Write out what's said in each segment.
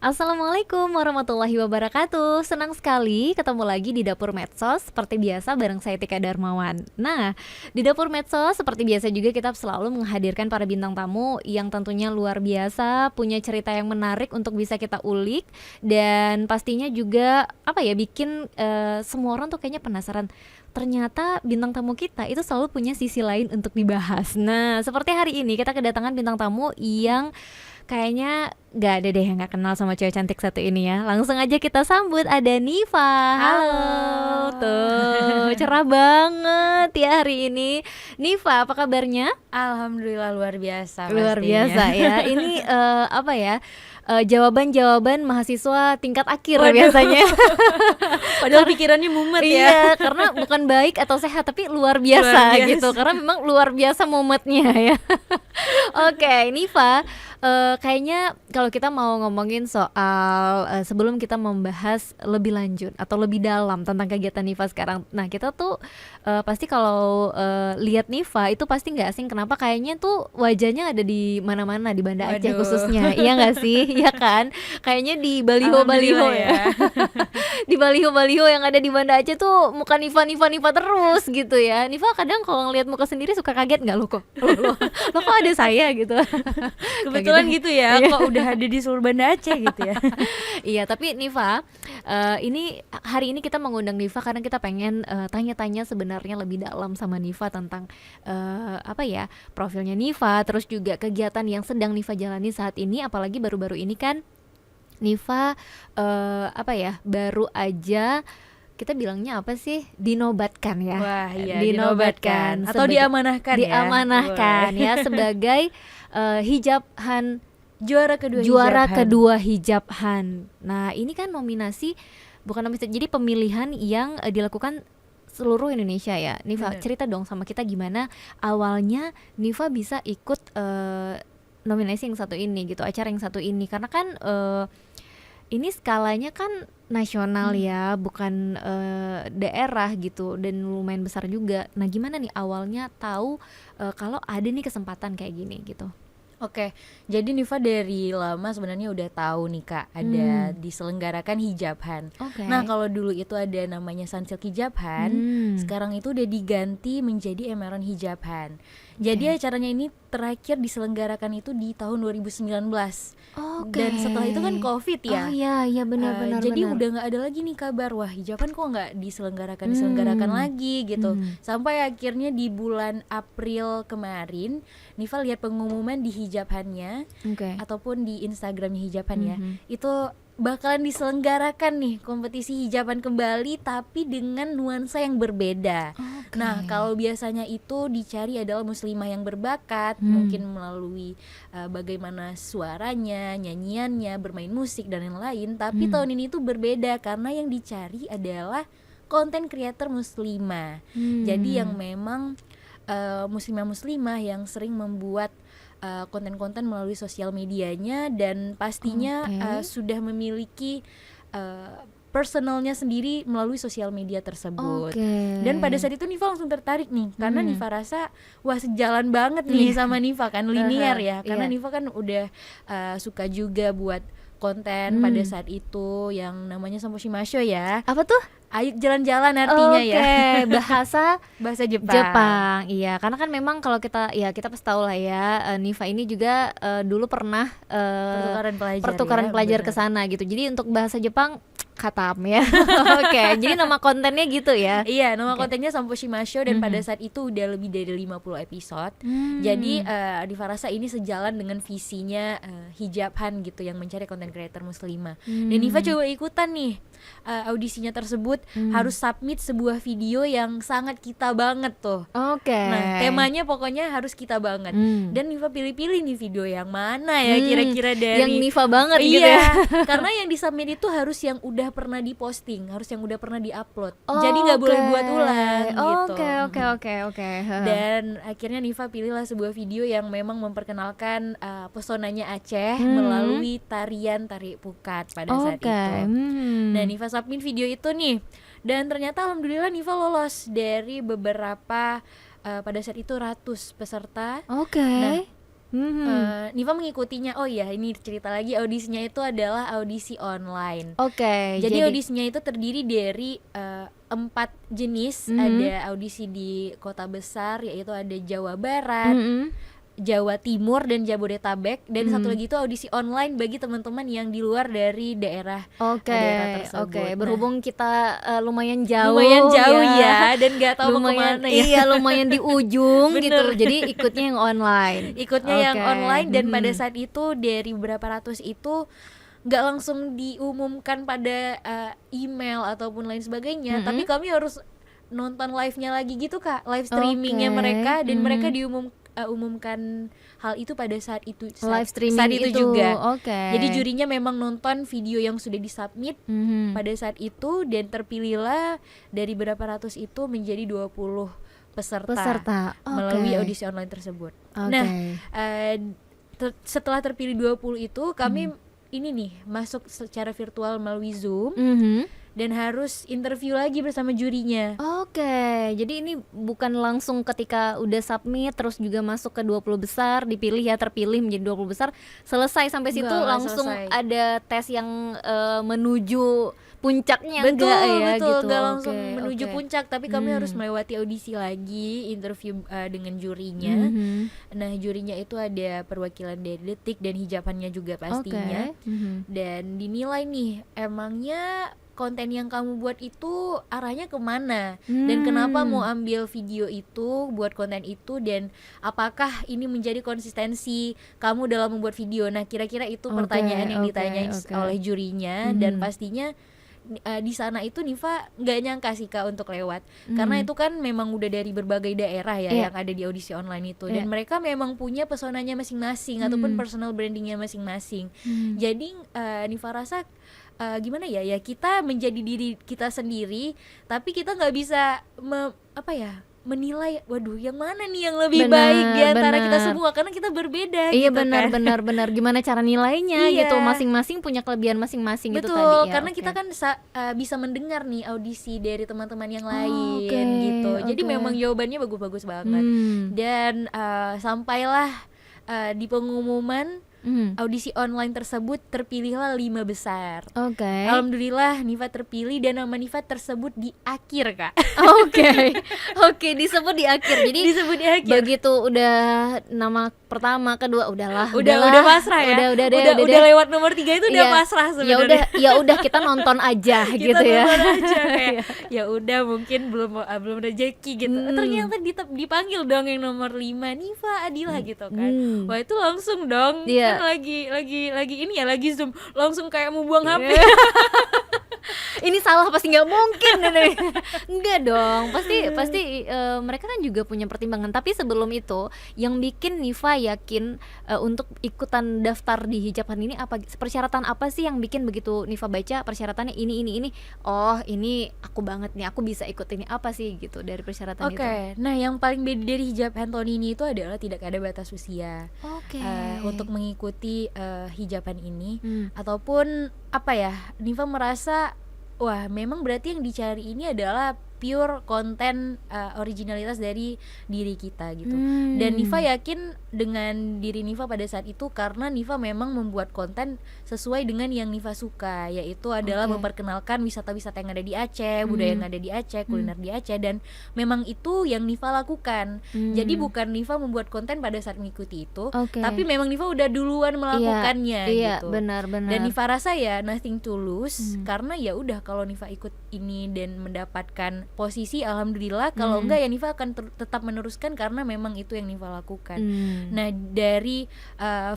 Assalamualaikum warahmatullahi wabarakatuh. Senang sekali ketemu lagi di Dapur Medsos. Seperti biasa bareng saya Tika Darmawan. Nah, di Dapur Medsos seperti biasa juga kita selalu menghadirkan para bintang tamu yang tentunya luar biasa, punya cerita yang menarik untuk bisa kita ulik. Dan pastinya juga bikin semua orang tuh kayaknya penasaran. Ternyata bintang tamu kita itu selalu punya sisi lain untuk dibahas. Nah, seperti hari ini kita kedatangan bintang tamu yang kayaknya gak ada deh yang gak kenal sama cewek cantik satu ini ya. Langsung aja kita sambut, ada Nifa. Halo. Tuh, cerah banget ya hari ini. Nifa, apa kabarnya? Alhamdulillah luar biasa. Luar pastinya. biasa ya. Ini jawaban-jawaban mahasiswa tingkat akhir Waduh. biasanya. Padahal pikirannya mumet ya. Iya, karena bukan baik atau sehat tapi luar biasa, Luar biasa. gitu. Karena memang luar biasa momentnya ya. Oke, Nifa, kayaknya kalau kita mau ngomongin soal sebelum kita membahas lebih lanjut atau lebih dalam tentang kegiatan Nifa sekarang. Nah, kita tuh pasti kalau lihat Nifa itu pasti nggak asing. Kenapa? Kayaknya tuh wajahnya ada di mana-mana di Banda Aceh Waduh. khususnya. Iya nggak sih? Iya kan? Kayaknya di baliho-baliho Alhamdulillah ya. Di baliho-baliho yang ada di Banda Aceh tuh muka Nifa terus gitu ya. Nifa kadang kalau ngelihat muka sendiri suka kaget nggak lo kok? Lo kok ada saya gitu? Kebetulan gitu ya, Iya. kok udah ada di seluruh Banda Aceh gitu ya. Iya, tapi Nifa, ini hari ini kita mengundang Nifa karena kita pengen tanya-tanya sebenarnya lebih dalam sama Nifa tentang profilnya Nifa, terus juga kegiatan yang sedang Nifa jalani saat ini, apalagi baru-baru ini kan Nifa baru aja kita bilangnya apa sih, dinobatkan ya. Wah, iya, Dinobatkan atau diamanahkan diamanahkan ya sebagai hijabhan Juara kedua juara Hijabhan. kedua Hijabhan. Nah, ini kan nominasi, bukan nominasi, jadi pemilihan yang dilakukan seluruh Indonesia ya. Nifa, Bener. cerita dong sama kita gimana awalnya Nifa bisa ikut nominasi yang satu ini gitu, acara yang satu ini, karena kan ini skalanya kan nasional ya, bukan daerah gitu, dan lumayan besar juga. Nah, gimana nih awalnya tahu kalau ada nih kesempatan kayak gini gitu? Oke, jadi Nifa dari lama sebenarnya udah tahu nih Kak, ada diselenggarakan Hijabhan. Oke. Nah, kalau dulu itu ada namanya Sunsilk Hijabhan, sekarang itu udah diganti menjadi Emeron Hijabhan. Jadi acaranya ini terakhir diselenggarakan itu di tahun 2019. Oke. Dan setelah itu kan COVID ya. Oh iya benar-benar. Jadi udah nggak ada lagi nih kabar, wah Hijabhan kok nggak diselenggarakan lagi gitu. Sampai akhirnya di bulan April kemarin Nifa lihat pengumuman di Hijabhannya Oke. ataupun di Instagramnya Hijabhan ya, itu bakalan diselenggarakan nih kompetisi hijaban kembali tapi dengan nuansa yang berbeda. Oke. Nah, kalau biasanya itu dicari adalah muslimah yang berbakat, mungkin melalui bagaimana suaranya, nyanyiannya, bermain musik dan lain-lain. Tapi tahun ini tuh berbeda karena yang dicari adalah konten creator muslimah. Jadi yang memang muslimah-muslimah yang sering membuat konten-konten melalui sosial medianya dan pastinya sudah memiliki personalnya sendiri melalui sosial media tersebut. Dan pada saat itu Nifa langsung tertarik nih, karena Nifa rasa wah sejalan banget nih sama Nifa kan, linear ya, karena Nifa kan udah suka juga buat konten pada saat itu yang namanya Sampo Shimasho ya. Apa tuh? Ayo jalan-jalan artinya ya. Bahasa Bahasa Jepang. Iya, karena kan memang kalau kita pasti tahu lah ya, Nifa ini juga dulu pernah pertukaran pelajar ke sana gitu. Jadi untuk bahasa Jepang khatam ya. Oke, jadi nama kontennya gitu ya. Iya, nama kontennya Sampo Shimasho dan pada saat itu udah lebih dari 50 episode. Jadi Nifa rasa ini sejalan dengan visinya Hijabhan gitu, yang mencari konten creator muslimah. Dan Nifa coba ikutan nih audisinya tersebut, harus submit sebuah video yang sangat kita banget tuh. Oke. Nah, temanya pokoknya harus kita banget. Dan Nifa pilih-pilih nih video yang mana ya kira-kira dari yang Nifa banget iya, gitu ya. karena yang disubmit itu harus yang udah pernah diposting, harus yang udah pernah diupload. Jadi nggak boleh buat ulang gitu. Oke. Dan akhirnya Nifa pilihlah sebuah video yang memang memperkenalkan pesonanya Aceh melalui tarian tari pukat pada saat itu. Nah, Nifa submit video itu nih, dan ternyata alhamdulillah Nifa lolos dari beberapa pada saat itu ratus peserta. Oke. Nah, Nifa mengikutinya. Oh iya, ini cerita lagi, audisinya itu adalah audisi online. Oke, Jadi audisinya itu terdiri dari 4 jenis. Ada audisi di kota besar, yaitu ada Jawa Barat, Jawa Timur dan Jabodetabek, dan satu lagi itu audisi online bagi teman-teman yang di luar dari daerah tersebut. Oke, Nah, berhubung kita lumayan jauh ya, dan nggak tahu mau lumayan kemana ya. iya lumayan di ujung gitu, Bener. jadi ikutnya yang online. Yang Oke. online, dan pada saat itu dari berapa ratus itu nggak langsung diumumkan pada email ataupun lain sebagainya, tapi kami harus nonton live-nya lagi gitu Kak, live streamingnya Oke. mereka, dan mereka umumkan hal itu pada saat itu, Live streaming saat itu juga. Oke. Jadi jurinya memang nonton video yang sudah disubmit pada saat itu, dan terpilihlah dari berapa ratus itu menjadi 20 peserta melalui Oke. audisi online tersebut. Oke. Nah, setelah terpilih 20 itu kami ini nih masuk secara virtual melalui Zoom, dan harus interview lagi bersama jurinya. Oke, jadi ini bukan langsung ketika udah submit terus juga masuk ke 20 besar, dipilih ya, terpilih menjadi 20 besar, selesai sampai situ Enggak langsung selesai. ada tes yang menuju puncaknya Betul, enggak ya betul, gitu. nggak langsung Oke, menuju oke. puncak, tapi kami harus melewati audisi lagi, interview dengan jurinya. Nah, jurinya itu ada perwakilan dari Detik dan hijabannya juga pastinya. Oke. Dan dinilai nih, emangnya konten yang kamu buat itu arahnya kemana, dan kenapa mau ambil video itu buat konten itu, dan apakah ini menjadi konsistensi kamu dalam membuat video. Nah, kira-kira itu Oke, pertanyaan yang oke, ditanyain oke. oleh jurinya. Dan pastinya di sana itu Nifa nggak nyangka sih Kak untuk lewat, karena itu kan memang udah dari berbagai daerah ya, Iya. yang ada di audisi online itu, Iya. dan mereka memang punya pesonanya masing-masing ataupun personal brandingnya masing-masing. Jadi Nifa rasa gimana ya, kita menjadi diri kita sendiri, tapi kita nggak bisa menilai, waduh yang mana nih yang lebih Benar, baik di antara kita benar. semua, karena kita berbeda Iya, gitu kan. benar gimana cara nilainya Iya. gitu, masing-masing punya kelebihan masing-masing itu Betul, tadi ya. karena Oke. kita kan bisa mendengar nih audisi dari teman-teman yang lain Oke, gitu. Jadi oke. memang jawabannya bagus-bagus banget. Dan sampailah di pengumuman audisi online tersebut, terpilihlah 5 besar. Oke. Alhamdulillah Nifa terpilih, dan nama Nifa tersebut di akhir Kak. Oke, disebut di akhir. Jadi Disebut di akhir. begitu udah nama pertama, kedua udahlah. Udah pasrah ya. Udah deh. Udah lewat nomor 3 itu udah Iya. pasrah sebenarnya. Ya udah kita nonton aja Kita gitu ya. nonton aja kayak ya udah, mungkin belum rezeki gitu. Ternyata dipanggil dong yang nomor 5, Nifa Adila gitu kan. Wah, itu langsung dong. Iya. Kan lagi ini ya, lagi Zoom, langsung kayak mau buang HP. Ini salah pasti nggak mungkin nih. Enggak dong, pasti mereka kan juga punya pertimbangan. Tapi sebelum itu, yang bikin Nifa yakin untuk ikutan daftar di Hijaban ini apa, persyaratan apa sih yang bikin begitu Nifa baca persyaratannya ini, oh ini aku banget nih, aku bisa ikut ini, apa sih gitu dari persyaratan itu? Oke, nah yang paling beda dari hijab Anthony ini itu adalah tidak ada batas usia. Oke. Untuk mengikuti hijaban ini, ataupun apa ya, Nifa merasa wah memang berarti yang dicari ini adalah pure konten originalitas dari diri kita gitu. Dan Nifa yakin dengan diri Nifa pada saat itu, karena Nifa memang membuat konten sesuai dengan yang Nifa suka, yaitu adalah memperkenalkan wisata-wisata yang ada di Aceh, budaya yang ada di Aceh, kuliner di Aceh, dan memang itu yang Nifa lakukan. Jadi bukan Nifa membuat konten pada saat mengikuti itu, Oke. tapi memang Nifa udah duluan melakukannya Iya, gitu. benar. Dan Nifa rasa ya nothing to lose, karena ya udah kalau Nifa ikut ini dan mendapatkan posisi, alhamdulillah. Kalau enggak ya Nifa akan tetap meneruskan, karena memang itu yang Nifa lakukan. Nah, dari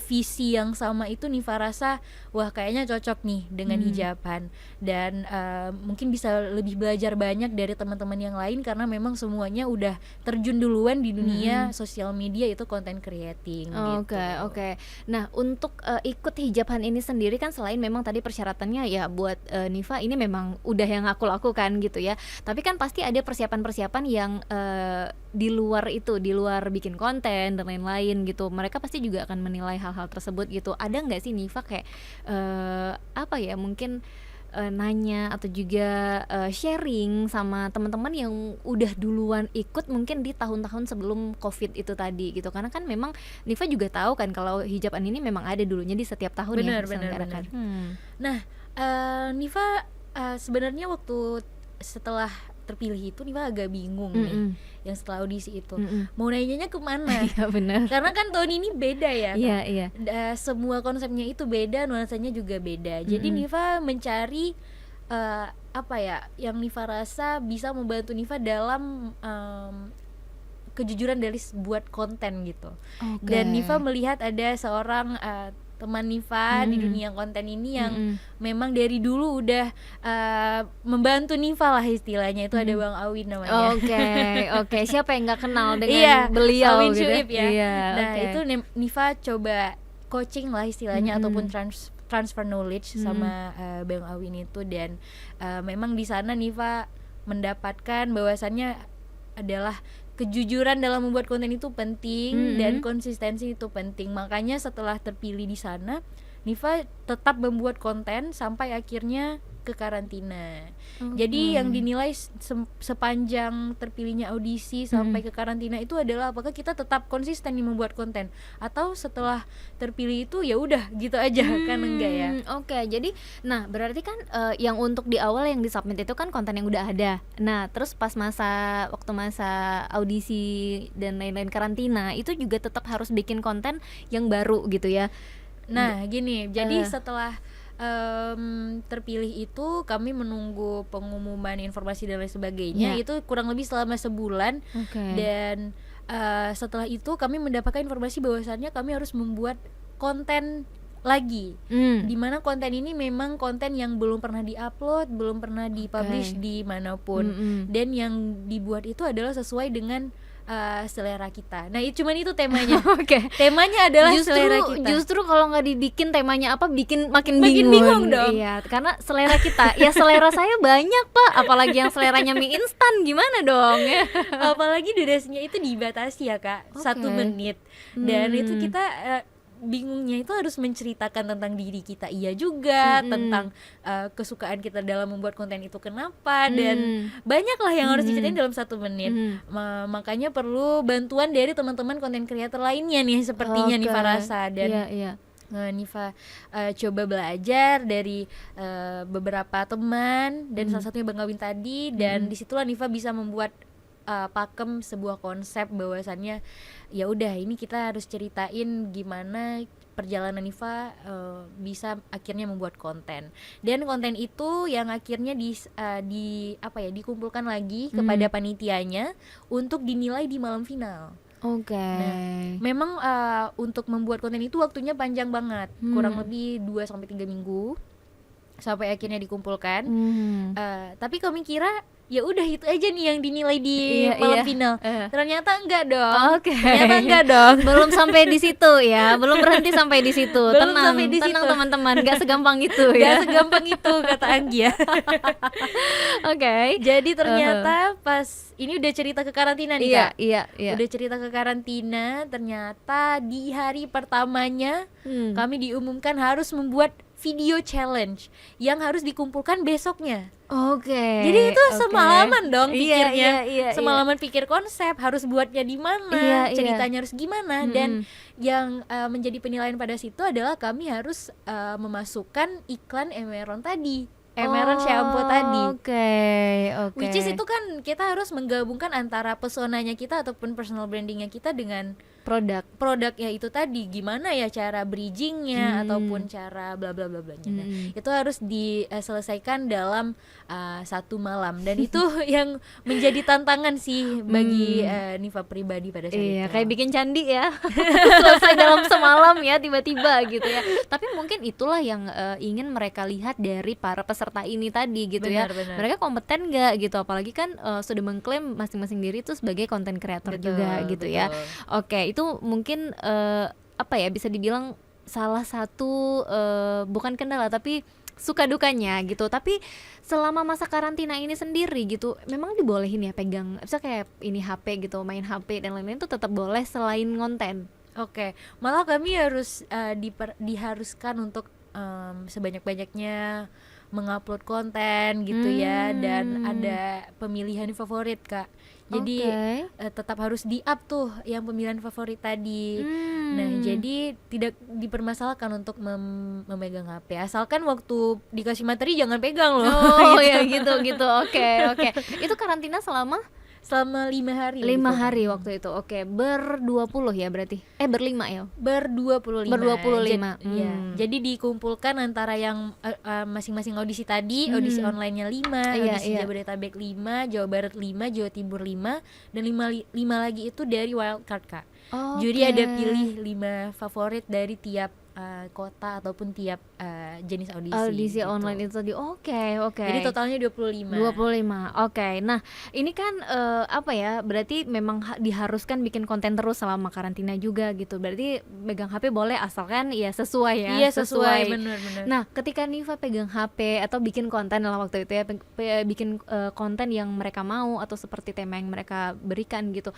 visi yang sama itu Nifa rasa wah kayaknya cocok nih dengan hijaban, dan mungkin bisa lebih belajar banyak dari teman-teman yang lain, karena memang semuanya udah terjun duluan di dunia sosial media, itu content creating gitu. Oke. Nah, untuk ikut hijaban ini sendiri kan, selain memang tadi persyaratannya ya buat Nifa ini memang udah yang aku lakukan gitu ya. Tapi kan pasti ada persiapan-persiapan yang di luar itu, di luar bikin konten dan lain-lain gitu. Mereka pasti juga akan menilai hal-hal tersebut gitu. Ada nggak sih Nifa kayak apa ya, mungkin nanya atau juga sharing sama teman-teman yang udah duluan ikut mungkin di tahun-tahun sebelum COVID itu tadi gitu. Karena kan memang Nifa juga tahu kan kalau hijaban ini memang ada dulunya di setiap tahun ya Benar, diselenggarakan. Nah, Nifa sebenarnya waktu setelah terpilih itu Nifa agak bingung nih, yang setelah audisi itu mau nanyanya kemana. Iya benar. Karena kan tahun ini beda ya kan? Iya. Semua konsepnya itu beda, nuansanya juga beda. Jadi Nifa mencari apa ya yang Nifa rasa bisa membantu Nifa dalam kejujuran dari buat konten gitu. Dan Nifa melihat ada seorang teman Nifa di dunia konten ini yang memang dari dulu udah membantu Nifa lah istilahnya, itu ada Bang Awin namanya. Oke. Siapa yang nggak kenal dengan beliau Awin gitu Syuib ya. Iya, Nah itu Nifa coba coaching lah istilahnya ataupun transfer knowledge sama Bang Awin itu, dan memang di sana Nifa mendapatkan bahwasannya adalah kejujuran dalam membuat konten itu penting dan konsistensi itu penting. Makanya setelah terpilih di sana, Nifa tetap membuat konten sampai akhirnya ke karantina. Jadi yang dinilai sepanjang terpilihnya audisi sampai ke karantina itu adalah apakah kita tetap konsisten nih membuat konten, atau setelah terpilih itu ya udah gitu aja kan enggak ya. Jadi nah berarti kan yang untuk di awal yang disubmit itu kan konten yang udah ada. Nah terus pas waktu masa audisi dan lain-lain karantina itu juga tetap harus bikin konten yang baru gitu ya. Nah gini, jadi setelah terpilih itu kami menunggu pengumuman informasi dan lain sebagainya, itu kurang lebih selama sebulan. Dan setelah itu kami mendapatkan informasi bahwasannya kami harus membuat konten lagi, dimana konten ini memang konten yang belum pernah diupload, belum pernah dipublish di manapun, dan yang dibuat itu adalah sesuai dengan selera kita. Nah cuman itu temanya. Temanya adalah selera kita. Justru kalau nggak dibikin temanya apa, makin bingung dong. Iya, karena selera kita. Ya selera saya banyak Pak, apalagi yang seleranya mie instan, gimana dong ya. Apalagi durasinya itu dibatasi ya Kak, 1 menit. Dan itu kita bingungnya itu harus menceritakan tentang diri kita juga, tentang kesukaan kita dalam membuat konten itu kenapa, dan banyaklah yang harus diceritain dalam 1 menit. Makanya perlu bantuan dari teman-teman konten creator lainnya nih, sepertinya Nifa rasa. Dan Nifa coba belajar dari beberapa teman, dan salah satunya Bang Awin tadi, dan disitulah Nifa bisa membuat pakem sebuah konsep bahwasannya ya udah ini kita harus ceritain gimana perjalanan Nifa bisa akhirnya membuat konten, dan konten itu yang akhirnya dikumpulkan lagi kepada panitianya untuk dinilai di malam final. Nah, memang untuk membuat konten itu waktunya panjang banget, kurang lebih 2-3 minggu sampai akhirnya dikumpulkan. Tapi kami kira ya udah itu aja nih yang dinilai di malam final. Ternyata enggak dong. Ternyata enggak dong. Belum sampai di situ ya, belum berhenti sampai di situ. Tenang teman-teman, enggak segampang itu ya. Enggak segampang itu kata Anggia. Jadi ternyata pas ini udah cerita ke karantina nih Kak. Iya. Udah cerita ke karantina, ternyata di hari pertamanya kami diumumkan harus membuat video challenge yang harus dikumpulkan besoknya. Jadi itu semalaman dong pikirnya. Semalaman pikir konsep, harus buatnya di mana, ceritanya harus gimana, dan yang menjadi penilaian pada situ adalah kami harus memasukkan iklan Emeron tadi. Emeron shampoo tadi. Which is itu kan kita harus menggabungkan antara pesonanya kita ataupun personal brandingnya kita dengan produknya itu tadi, gimana ya cara bridgingnya ataupun cara bla bla bla blanya. Itu harus diselesaikan dalam 1 malam, dan itu yang menjadi tantangan sih bagi Nifa pribadi pada saat itu. Kayak bikin candi ya. Selesai dalam semalam ya tiba-tiba gitu ya. Tapi mungkin itulah yang ingin mereka lihat dari para peserta ini tadi gitu. Benar. Mereka kompeten nggak gitu, apalagi kan sudah mengklaim masing-masing diri itu sebagai content creator juga gitu ya. Itu mungkin bisa dibilang salah satu bukan kendala tapi suka dukanya gitu. Tapi selama masa karantina ini sendiri gitu, memang dibolehin ya pegang, bisa kayak ini HP gitu, main HP dan lain-lain itu tetap boleh selain konten. Malah kami harus diharuskan untuk sebanyak-banyaknya mengupload konten gitu ya, dan Hmm. ada pemilihan favorit Kak. Jadi Oke. tetap harus di-up tuh yang pemilihan favorit tadi. Nah, Hmm. jadi tidak dipermasalahkan untuk memegang HP, asalkan waktu dikasih materi jangan pegang loh. Oh Gitu. ya gitu gitu. Oke oke. Itu karantina selama Selama 5 hari 5 gitu, Kak. hari waktu itu. Oke, ber-20 ya berarti. Berlima ya. Ber-25. Ber-25. Iya. Hmm. Jadi dikumpulkan antara yang masing-masing audisi tadi, audisi online-nya 5, Iya, audisi iya. Jabodetabek 5, Jawa Barat 5, Jawa Timur 5, dan 5 lagi itu dari wildcard Kak. Juri ada pilih 5 favorit dari tiap kota ataupun tiap jenis Audisi gitu. online itu tadi. Oke. Jadi totalnya 25. 25. Oke. Nah, ini kan apa ya? Berarti memang diharuskan bikin konten terus selama karantina juga gitu. Berarti pegang HP boleh asalkan ya sesuai ya. Iya, sesuai benar-benar. Nah, ketika Niva pegang HP atau bikin konten dalam waktu itu ya, bikin konten yang mereka mau atau seperti tema yang mereka berikan gitu.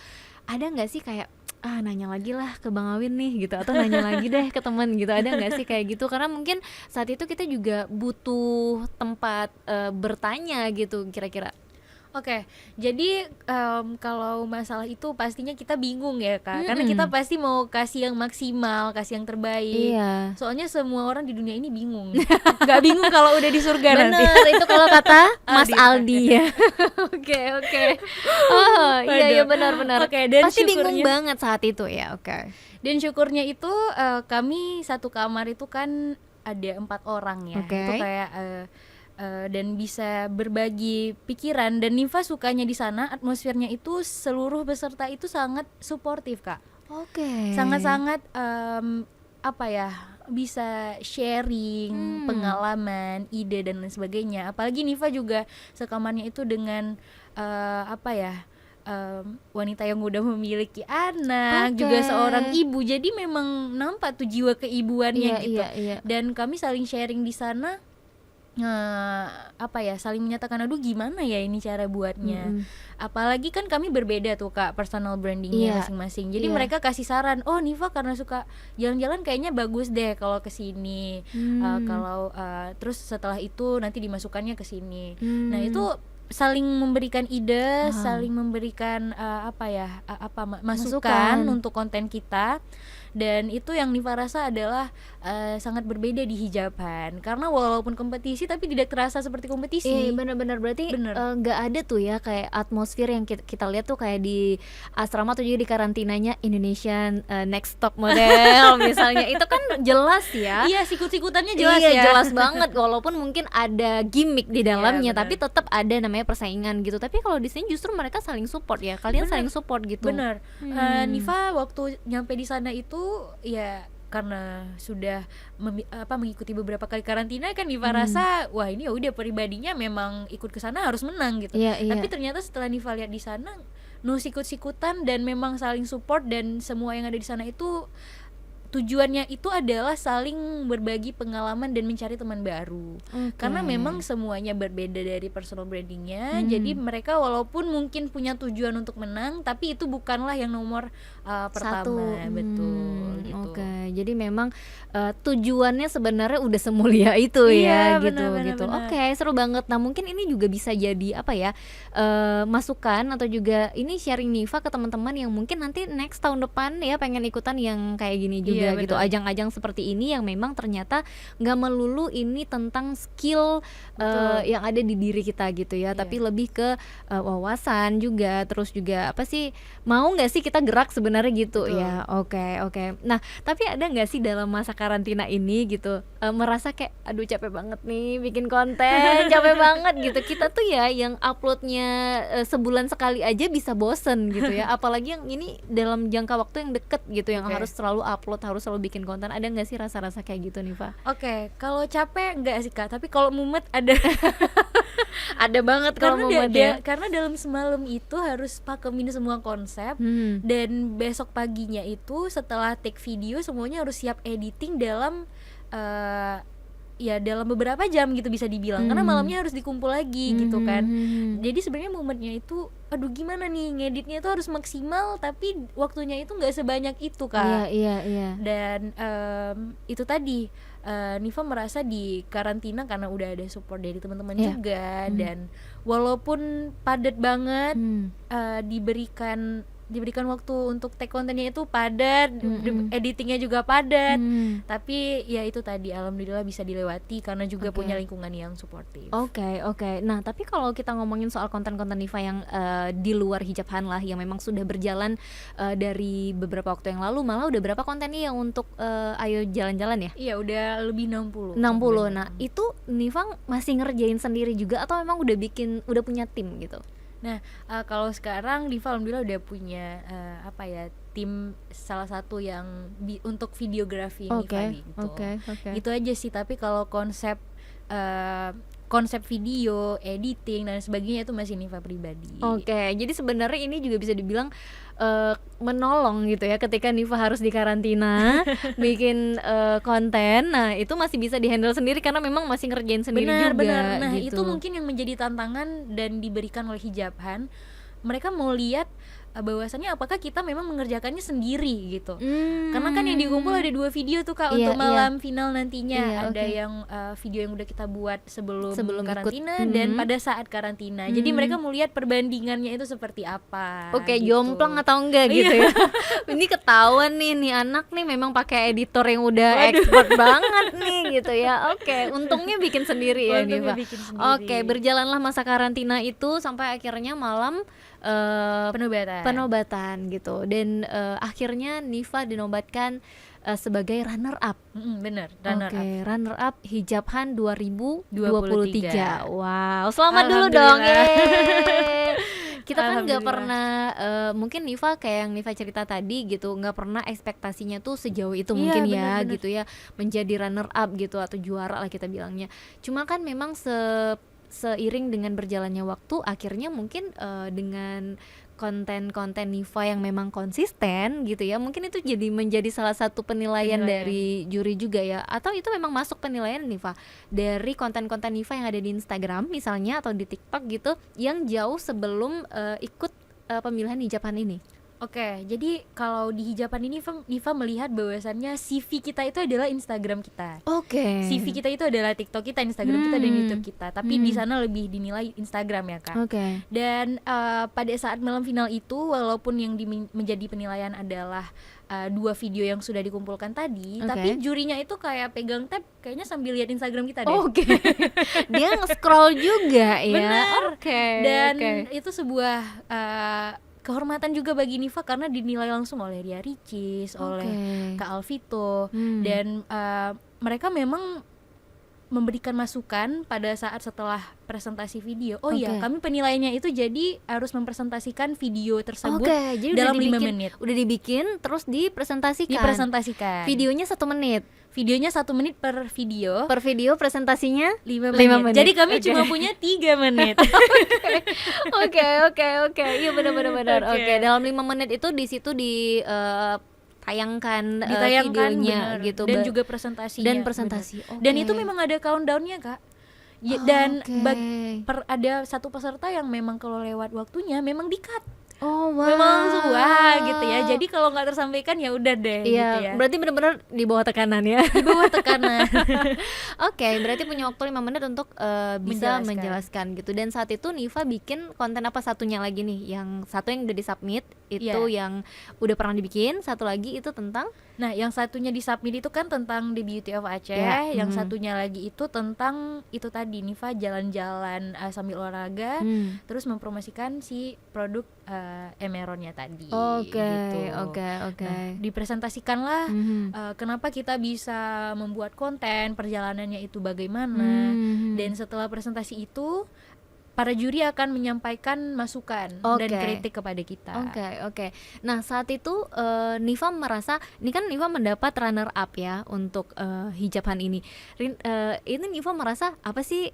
Ada nggak sih kayak nanya lagi lah ke Bang Awin nih gitu, atau nanya lagi deh ke teman gitu, ada nggak sih kayak gitu? Karena mungkin saat itu kita juga butuh tempat bertanya gitu kira-kira. Oke, jadi kalau masalah itu pastinya kita bingung ya Kak, karena kita pasti mau kasih yang maksimal, kasih yang terbaik. Iya. Soalnya semua orang di dunia ini bingung. Gak bingung kalau udah di surga nanti. Bener, itu kalau kata Mas Aldi. Aldi ya. Oke. Oh iya Waduh. benar-benar. Oke, dan Pasti bingung syukurnya- banget saat itu ya. Oke. Dan syukurnya itu kami satu kamar itu kan ada 4 orang ya. Oke. Itu kayak dan bisa berbagi pikiran, dan Niva sukanya di sana atmosfernya itu seluruh peserta itu sangat suportif Kak. Oke. Sangat-sangat apa ya, bisa sharing pengalaman, ide dan lain sebagainya. Apalagi Niva juga sekamarnya itu dengan apa ya, wanita yang udah memiliki anak, Oke. juga seorang ibu. Jadi memang nampak tuh jiwa keibuannya Iya, gitu. iya. Dan kami saling sharing di sana, apa ya, saling menyatakan aduh gimana ya ini cara buatnya. Apalagi kan kami berbeda tuh Kak personal brandingnya Iya. masing-masing. Jadi Iya. mereka kasih saran, oh Niva karena suka jalan-jalan kayaknya bagus deh kalau kesini. Kalau terus setelah itu nanti dimasukkannya ke sini. Nah itu saling memberikan ide, saling memberikan masukan untuk konten kita. Dan itu yang Niva rasa adalah sangat berbeda di Hijaban, karena walaupun kompetisi tapi tidak terasa seperti kompetisi. Bener-bener berarti Bener. nggak ada tuh ya kayak atmosfer yang kita lihat tuh kayak di asrama atau juga di karantinanya Indonesian Next Top Model misalnya, itu kan jelas ya. Iya, sikut-sikutannya jelas Iya, ya. jelas banget, walaupun mungkin ada gimmick di dalamnya, bener. tapi tetap ada namanya persaingan gitu. Tapi kalau di sini justru mereka saling support ya, kalian Bener. saling support gitu. Bener. Niva waktu nyampe di sana itu ya karena sudah mengikuti beberapa kali karantina kan, Niva rasa wah ini ya udah pribadinya memang ikut ke sana harus menang gitu. Iya, iya. Tapi ternyata setelah Niva lihat di sana no sikut-sikutan dan memang saling support, dan semua yang ada di sana itu tujuannya itu adalah saling berbagi pengalaman dan mencari teman baru. Karena memang semuanya berbeda dari personal brandingnya. Jadi mereka walaupun mungkin punya tujuan untuk menang, tapi itu bukanlah yang nomor pertama. Betul gitu. Oke, jadi memang tujuannya sebenarnya udah semulia itu Iya, ya, benar, gitu. benar. Oke, seru banget. Nah mungkin ini juga bisa jadi apa ya, masukan atau juga ini sharing Niva ke teman-teman yang mungkin nanti next tahun depan ya pengen ikutan yang kayak gini juga. Iya, Gitu, betul. ajang-ajang seperti ini yang memang ternyata nggak melulu ini tentang skill yang ada di diri kita gitu ya, Iya. tapi lebih ke wawasan juga, terus juga apa sih, mau nggak sih kita gerak sebenarnya gitu. Betul. Ya. Oke. Nah tapi ada nggak sih dalam masa karantina ini gitu merasa kayak aduh capek banget nih bikin konten, capek banget gitu, kita tuh ya yang uploadnya sebulan sekali aja bisa bosen gitu ya, apalagi yang ini dalam jangka waktu yang deket gitu, yang Oke. harus selalu upload, harus selalu bikin konten. Ada nggak sih rasa-rasa kayak gitu nih Pak? Oke, kalau capek enggak sih Kak, tapi kalau mumet ada. Ada banget kalau karena momen ya. karena dalam semalam itu harus pakemin semua konsep, dan besok paginya itu setelah take video semuanya harus siap editing dalam ya dalam beberapa jam gitu bisa dibilang, karena malamnya harus dikumpul lagi gitu kan. Jadi sebenarnya momennya itu aduh gimana nih, ngeditnya itu harus maksimal tapi waktunya itu nggak sebanyak itu Kak. Iya. Dan itu tadi Niva merasa di karantina karena udah ada support dari teman-teman Iya. juga, dan walaupun padat banget, diberikan waktu untuk take kontennya itu padat, editingnya juga padat, tapi ya itu tadi alhamdulillah bisa dilewati karena juga punya lingkungan yang suportif. Oke. Nah, tapi kalau kita ngomongin soal konten-konten Niva yang di luar Hijab Han lah, yang memang sudah berjalan dari beberapa waktu yang lalu, malah udah berapa konten nih yang untuk Ayo Jalan-Jalan ya? Iya udah lebih 60. Nah, itu Niva masih ngerjain sendiri juga atau memang udah punya tim gitu? Nah, kalau sekarang Diva alhamdulillah udah punya tim salah satu yang untuk videografi Niva gitu. Gitu aja sih, tapi kalau konsep video, editing dan sebagainya itu masih Niva pribadi. Jadi sebenarnya ini juga bisa dibilang menolong gitu ya ketika Niva harus di karantina bikin konten. Nah, itu masih bisa dihandle sendiri karena memang masih ngerjain sendiri juga. Benar. Nah, gitu. itu mungkin yang menjadi tantangan dan diberikan oleh Hijab Han. Mereka mau lihat bahwasannya apakah kita memang mengerjakannya sendiri gitu. Karena kan yang dikumpul ada 2 video tuh Kak untuk malam final nantinya. Ada yang video yang udah kita buat sebelum karantina dan pada saat karantina. Jadi mereka mau lihat perbandingannya itu seperti apa. Gitu. Jomplang atau enggak gitu ya. Ini ketahuan nih anak nih memang pakai editor yang udah expert banget nih gitu ya. Untungnya bikin sendiri ya Niva. Berjalanlah masa karantina itu sampai akhirnya malam penobatan gitu, dan akhirnya Niva dinobatkan sebagai runner up. Runner up Hijab Han 2023. Wow, selamat dulu dong. Kita kan nggak pernah, mungkin Niva kayak yang Niva cerita tadi gitu, nggak pernah ekspektasinya tuh sejauh itu mungkin ya, gitu ya, menjadi runner up gitu atau juara lah kita bilangnya. Cuma kan memang seiring dengan berjalannya waktu, akhirnya mungkin dengan konten-konten Niva yang memang konsisten gitu ya, mungkin itu menjadi salah satu penilaian dari juri juga ya, atau itu memang masuk penilaian Niva dari konten-konten Niva yang ada di Instagram misalnya atau di TikTok gitu, yang jauh sebelum ikut pemilihan Hijab Han ini. Jadi kalau di Hijaban ini Niva melihat bahwasannya CV kita itu adalah Instagram kita. CV kita itu adalah TikTok kita, Instagram kita dan YouTube kita. Tapi di sana lebih dinilai Instagram ya Kak. Dan pada saat malam final itu, walaupun yang menjadi penilaian adalah 2 video yang sudah dikumpulkan tadi, tapi jurinya itu kayak pegang tab kayaknya sambil lihat Instagram kita deh. Dia nge-scroll juga ya. Benar. Dan itu sebuah kehormatan juga bagi Niva karena dinilai langsung oleh Ria Ricis, oleh Kak Alvito, dan mereka memang memberikan masukan pada saat setelah presentasi video. Kami penilaiannya itu jadi harus mempresentasikan video tersebut dalam 5 menit. Udah dibikin terus dipresentasikan. Videonya 1 menit. Videonya 1 menit per video. Per video presentasinya 5 menit. Jadi kami cuma punya 3 menit. Oke. Iya benar. Dalam 5 menit itu di situ ditayangkan videonya bener. gitu, dan juga presentasinya. Dan itu memang ada countdownnya Kak. Dan ada satu peserta yang memang kalau lewat waktunya memang di-cut. Memang langsung gitu ya. Jadi kalau nggak tersampaikan ya udah deh. Iya, gitu ya. berarti benar-benar di bawah tekanan ya. Di bawah tekanan. Berarti punya waktu 5 menit untuk bisa menjelaskan gitu. Dan saat itu Niva bikin konten apa satunya lagi nih? Yang satu yang udah disubmit itu yang udah pernah dibikin, satu lagi itu tentang? Nah, yang satunya disubmit itu kan tentang The Beauty of Aceh, yang satunya lagi itu tentang itu tadi Niva jalan-jalan sambil olahraga, terus mempromosikan si produk Emeronnya tadi. Nah, dipresentasikanlah kenapa kita bisa membuat konten, perjalanannya itu bagaimana. Dan setelah presentasi itu para juri akan menyampaikan masukan dan Oke. kritik kepada kita. Oke. Nah, saat itu Nifa merasa, ini kan Nifa mendapat runner up ya untuk hijaban ini. Ini Nifa merasa apa sih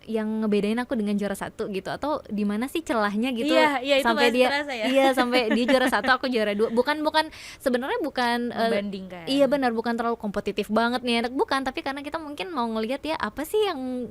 yang ngebedain aku dengan juara satu gitu, atau di mana sih celahnya gitu Iya, itu sampai pasti dia terasa ya. iya sampai dia juara satu aku juara dua. Bukan sebenarnya bukan Membandingkan. iya benar, bukan terlalu kompetitif banget nih anak, bukan, tapi karena kita mungkin mau ngelihat ya apa sih yang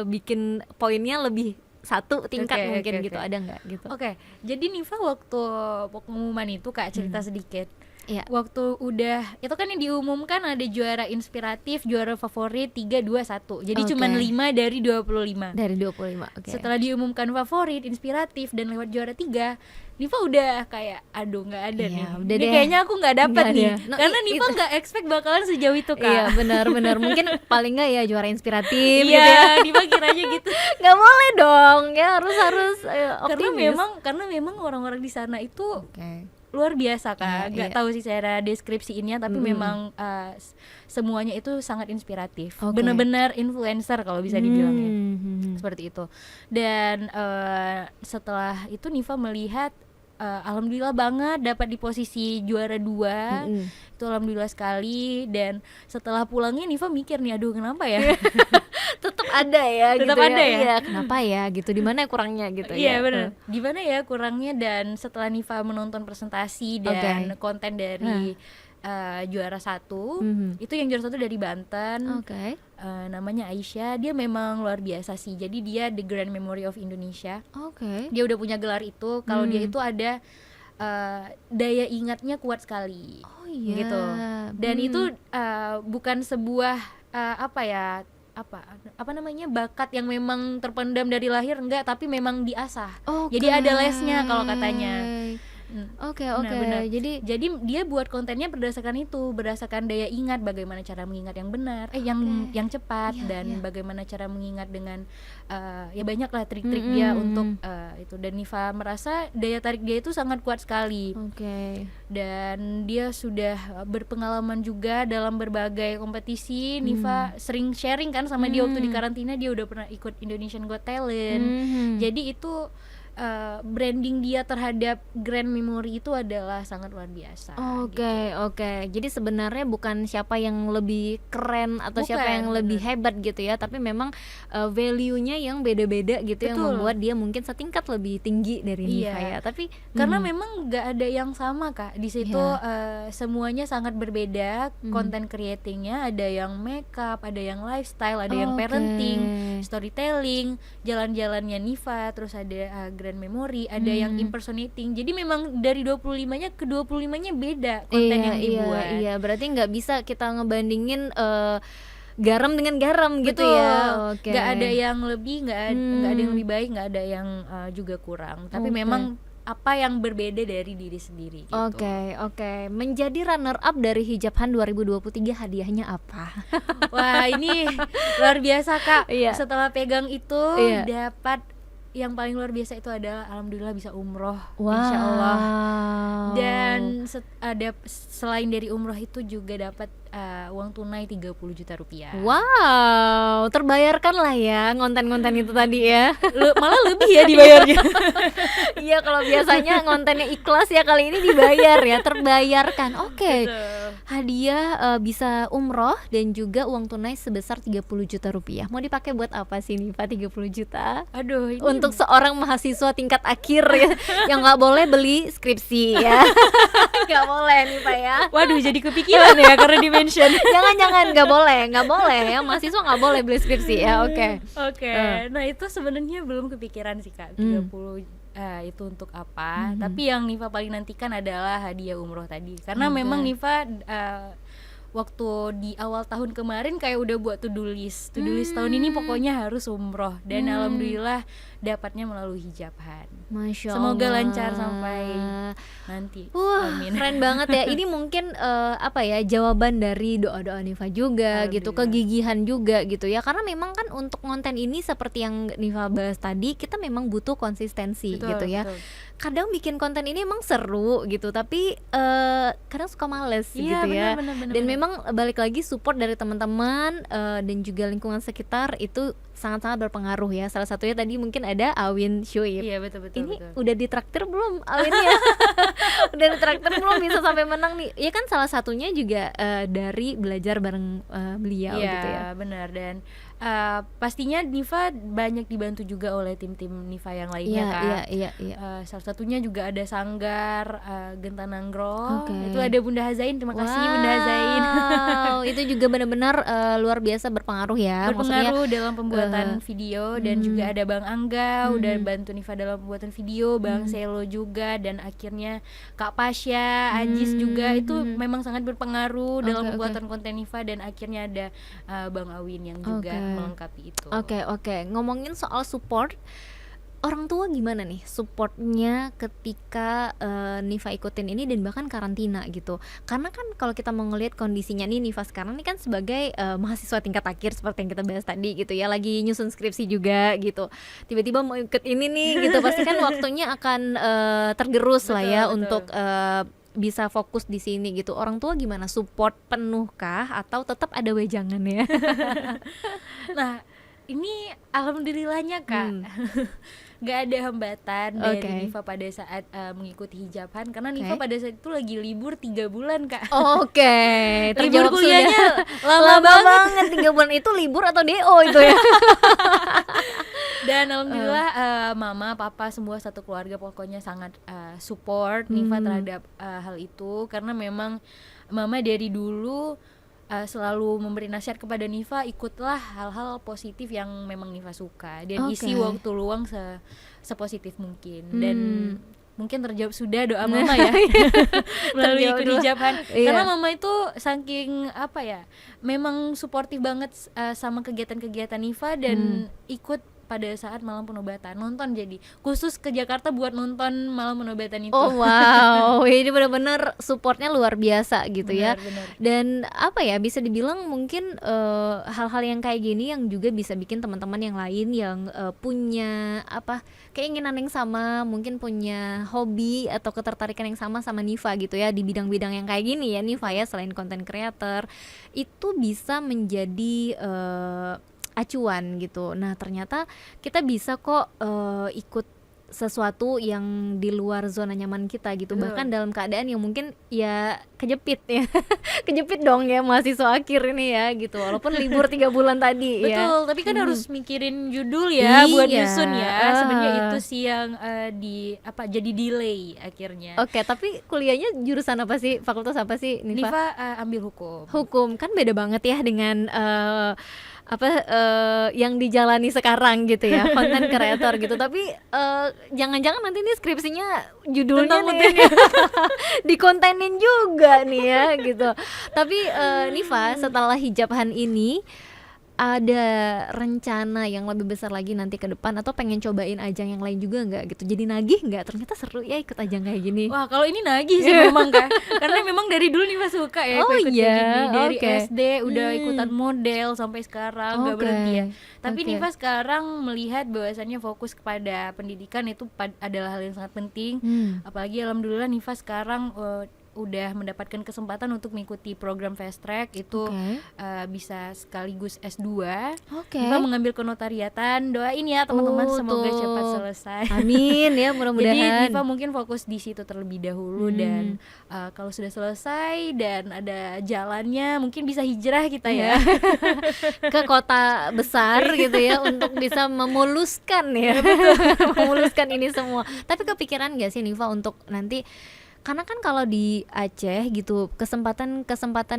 bikin poinnya lebih satu tingkat mungkin gitu. Ada nggak gitu? Oke, jadi Nifa waktu pengumuman itu Kak cerita sedikit. Iya. Waktu udah itu kan yang diumumkan ada juara inspiratif, juara favorit 3, 2, 1. Jadi Oke. cuman 5 dari 25. Dari 25. Oke. Setelah diumumkan favorit, inspiratif dan lewat juara 3, Nifa udah kayak aduh nggak ada Iya, nih. udah Ini deh. kayaknya aku nggak dapet Nggak nih. ada. No, Karena Nifa itu- nggak expect bakalan sejauh itu Kak. Iya benar mungkin paling nggak ya juara inspiratif gitu Iya, ya. Nifa kiranya gitu. Nggak boleh dong ya, harus optimis. Karena memang orang-orang di sana itu Oke. luar biasa Kak. Iya, Nggak iya. tahu sih cara deskripsiinnya, tapi memang semuanya itu sangat inspiratif. Oke. Benar-benar influencer kalau bisa dibilang ya. Hmm. Seperti itu. Dan setelah itu Nifa melihat alhamdulillah banget dapat di posisi juara 2. Itu alhamdulillah sekali. Dan setelah pulangnya Nifa mikir nih, aduh kenapa ya? Tetap ada ya Tetap gitu ada ya? Iya, kenapa ya gitu, di mana kurangnya gitu Iya ya. benar. Gimana ya kurangnya? Dan setelah Nifa menonton presentasi dan konten dari juara 1, itu yang juara 1 dari Banten. Oke. Namanya Aisyah. Dia memang luar biasa sih. Jadi dia The Grand Memory of Indonesia. Oke. Dia udah punya gelar itu. Kalau dia itu ada daya ingatnya kuat sekali. Oh iya. Gitu. Dan itu bukan sebuah apa namanya bakat yang memang terpendam dari lahir, enggak, tapi memang diasah. Jadi ada lesnya kalau katanya. Oke. benar. Jadi dia buat kontennya berdasarkan itu, berdasarkan daya ingat, bagaimana cara mengingat yang benar, yang cepat, dan bagaimana cara mengingat dengan ya banyak lah trik-trik dia untuk itu. Dan Nifa merasa daya tarik dia itu sangat kuat sekali. Oke. Dan dia sudah berpengalaman juga dalam berbagai kompetisi. Nifa sering sharing kan sama dia waktu di karantina, dia udah pernah ikut Indonesian Got Talent. Jadi itu branding dia terhadap Grand Memory itu adalah sangat luar biasa. Oke. Jadi sebenarnya bukan siapa yang lebih keren atau siapa yang lebih hebat gitu ya, tapi memang value-nya yang beda-beda gitu. Yang membuat dia mungkin setingkat lebih tinggi dari Nifa ya. Tapi karena memang nggak ada yang sama Kak di situ. Semuanya sangat berbeda. Content creatingnya ada yang makeup, ada yang lifestyle, ada yang parenting, storytelling, jalan-jalannya Nifa, terus ada Grand Memory, ada yang impersonating. Jadi memang dari 25-nya ke 25-nya beda konten yang dibuat. Iya, berarti nggak bisa kita ngebandingin garam dengan garam gitu Betul. ya. Oke. Nggak ada yang lebih, nggak ada yang lebih baik, nggak ada yang juga kurang. Tapi memang apa yang berbeda dari diri sendiri gitu. Oke. Menjadi runner up dari Hijabhan 2023, hadiahnya apa? Wah, ini luar biasa Kak. Iya. Setelah pegang itu dapat yang paling luar biasa itu adalah alhamdulillah bisa umroh, insya Allah. Dan selain dari umroh itu juga dapat uang tunai 30 juta rupiah. Wow, terbayarkan lah ya ngonten-ngonten itu tadi ya. Malah lebih ya dibayarnya. Iya, kalau biasanya ngontennya ikhlas ya, kali ini dibayar ya, terbayarkan. Oke. Hadiah bisa umroh dan juga uang tunai sebesar 30 juta rupiah. Mau dipakai buat apa sih nih Pak 30 juta? Aduh, ini Untuk seorang mahasiswa tingkat akhir ya, yang nggak boleh beli skripsi ya. Nggak boleh nih Pak ya. waduh, jadi kepikiran ya karena di-mention. Jangan, nggak boleh ya, mahasiswa nggak boleh beli skripsi ya. Oke. Nah itu sebenarnya belum kepikiran sih Kak, 30 itu untuk apa. Tapi yang Nifa paling nantikan adalah hadiah umroh tadi. Karena memang Nifa waktu di awal tahun kemarin kayak udah buat to-do list tahun ini pokoknya harus umroh. Dan alhamdulillah dapatnya melalui Hijabhan. Masya Allah. Semoga lancar sampai nanti. Amin. Keren banget ya. Ini mungkin jawaban dari doa-doa Nifa juga gitu, kegigihan juga gitu ya. Karena memang kan untuk konten ini seperti yang Nifa bahas tadi, kita memang butuh konsistensi gitu ya. kadang bikin konten ini emang seru gitu, tapi kadang suka males Iya, gitu ya. benar benar Dan benar. memang balik lagi support dari teman-teman dan juga lingkungan sekitar itu sangat-sangat berpengaruh ya. Salah satunya tadi mungkin ada Awin Syuib. Iya, betul betul Ini betul. udah ditraktir belum Awin ya? Udah ditraktir belum bisa sampai menang nih? Ya kan salah satunya juga dari belajar bareng beliau Iya, gitu ya. benar. Dan pastinya Niva banyak dibantu juga oleh tim-tim Niva yang lainnya, Iya, Kak. iya, iya, iya. Salah satunya juga ada Sanggar Genta Nanggro. Oke. Itu ada Bunda Hazain. Terima kasih Bunda Hazain. Wow, itu juga benar-benar luar biasa berpengaruh ya. Maksudnya Berpengaruh dalam pembuatan video. Dan juga ada Bang Angga udah bantu Niva dalam pembuatan video, Bang Selo juga, dan akhirnya Kak Pasya, Ajis juga itu memang sangat berpengaruh dalam Oke, pembuatan konten Niva. Dan akhirnya ada Bang Awin yang juga Oke. melengkapi itu. Oke. Ngomongin soal support, orang tua gimana nih supportnya ketika Niva ikutin ini dan bahkan karantina gitu? Karena kan kalau kita mau ngelihat kondisinya nih Niva sekarang nih kan sebagai mahasiswa tingkat akhir seperti yang kita bahas tadi gitu ya, lagi nyusun skripsi juga gitu. Tiba-tiba mau ikut ini nih gitu, pasti kan waktunya akan tergerus lah ya Betul. untuk bisa fokus di sini gitu. Orang tua gimana, support penuh kah atau tetap ada wejangan ya? Nah, ini alhamdulillahnya, Kak. Gak ada hambatan dari Oke. Niva pada saat mengikuti hijaban, karena Niva pada saat itu lagi libur 3 bulan, Kak. Oke, Libur terjawab kuliahnya sudah. lama banget 3 bulan itu libur atau DO itu ya? Dan alhamdulillah mama, papa, semua satu keluarga pokoknya sangat support Niva terhadap hal itu, karena memang mama dari dulu selalu memberi nasihat kepada Niva, ikutlah hal-hal positif yang memang Niva suka dan isi Oke. waktu luang sepositif mungkin. Dan mungkin terjawab sudah doa mama ya melalui Terjawab ikut doa. hijaban. Iya. Karena mama itu saking apa ya, memang suportif banget sama kegiatan-kegiatan Niva dan ikut pada saat malam penobatan, nonton, jadi khusus ke Jakarta buat nonton malam penobatan itu. Oh wow, ini benar-benar supportnya luar biasa gitu ya. Benar. Dan apa ya, bisa dibilang mungkin hal-hal yang kayak gini yang juga bisa bikin teman-teman yang lain yang punya apa keinginan yang sama, mungkin punya hobi atau ketertarikan yang sama Niva gitu ya di bidang-bidang yang kayak gini ya Niva ya, selain content creator itu bisa menjadi acuan gitu. Nah ternyata kita bisa kok ikut sesuatu yang di luar zona nyaman kita gitu. Betul. Bahkan dalam keadaan yang mungkin ya kejepit ya kejepit dong ya mahasiswa akhir ini ya gitu, walaupun libur 3 bulan tadi ya. Betul, tapi kan harus mikirin judul ya buat Iya. nyusun ya. Sebenarnya itu sih yang jadi delay akhirnya. Oke, tapi kuliahnya jurusan apa sih, fakultas apa sih Niva? Niva ambil hukum. Hukum, kan beda banget ya dengan yang dijalani sekarang gitu ya, konten creator gitu. Tapi jangan-jangan nanti nih skripsinya judulnya Tentang nih dikontenin juga nih ya gitu. Tapi Niva setelah hijabhan ini ada rencana yang lebih besar lagi nanti ke depan atau pengen cobain ajang yang lain juga nggak gitu? Jadi nagih nggak? Ternyata seru ya ikut ajang kayak gini. Wah, kalau ini nagih sih memang Kak. Karena memang dari dulu Niva suka ya Oh ikut iya, kayak gini. Dari oke. SD udah ikutan model sampai sekarang nggak Oke, berhenti ya. Tapi oke. Niva sekarang melihat bahwasannya fokus kepada pendidikan itu adalah hal yang sangat penting. Apalagi alhamdulillah Niva sekarang udah mendapatkan kesempatan untuk mengikuti program fast track itu. Oke. Bisa sekaligus S2. Oke. Niva mengambil kenotariatan. Doain ya teman-teman, semoga tuh. cepat selesai. Amin ya, Jadi mudah-mudahan. Niva mungkin fokus di situ terlebih dahulu dan kalau sudah selesai dan ada jalannya mungkin bisa hijrah kita ya. Ke kota besar gitu ya untuk bisa memuluskan ya, memuluskan ini semua. Tapi kepikiran gak sih Niva untuk nanti, karena kan kalau di Aceh gitu kesempatan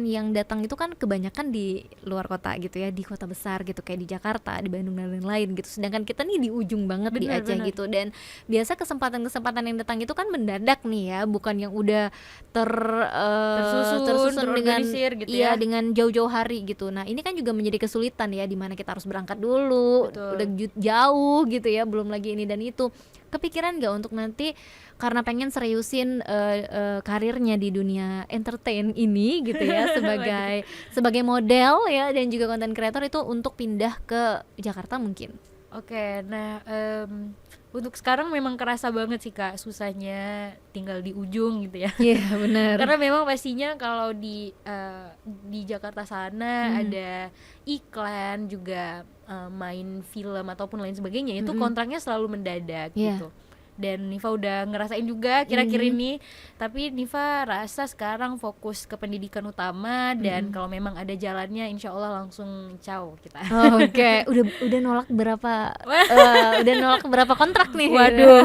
yang datang itu kan kebanyakan di luar kota gitu ya, di kota besar gitu kayak di Jakarta, di Bandung dan lain-lain gitu. Sedangkan kita nih di ujung banget di Benar, Aceh benar. gitu, dan biasa kesempatan yang datang itu kan mendadak nih ya, bukan yang udah tersusun dengan terorganisir gitu iya ya. dengan jauh-jauh hari gitu. Nah ini kan juga menjadi kesulitan ya, dimana kita harus berangkat dulu, Betul. udah jauh gitu ya, belum lagi ini dan itu. Kepikiran gak untuk nanti karena pengen seriusin karirnya di dunia entertain ini gitu ya, sebagai model ya dan juga content creator itu untuk pindah ke Jakarta mungkin? Oke, nah Untuk sekarang memang kerasa banget sih Kak, susahnya tinggal di ujung gitu ya. Iya benar. Karena memang pastinya kalau di Jakarta sana ada iklan juga, main film ataupun lain sebagainya, itu kontraknya selalu mendadak Iya. gitu. Dan Nifa udah ngerasain juga kira-kira ini, tapi Nifa rasa sekarang fokus ke pendidikan utama, dan kalau memang ada jalannya insya Allah langsung ciao kita. Oke, udah nolak berapa kontrak nih? Waduh.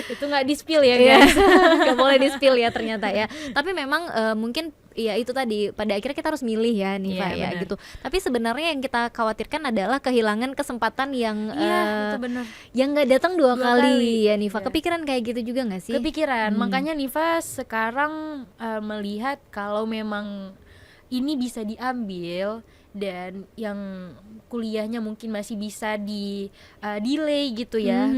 Itu nggak di-spill ya Iya, guys. nggak boleh di-spill ya ternyata ya. Tapi memang mungkin ya itu tadi, pada akhirnya kita harus milih ya Nifa Iya, ya benar. gitu. Tapi sebenarnya yang kita khawatirkan adalah kehilangan kesempatan yang Iya, itu benar. yang nggak datang dua kali ya Nifa. Iya. Kepikiran kayak gitu juga nggak sih? Kepikiran, makanya Nifa sekarang melihat kalau memang ini bisa diambil, dan yang kuliahnya mungkin masih bisa di delay gitu ya.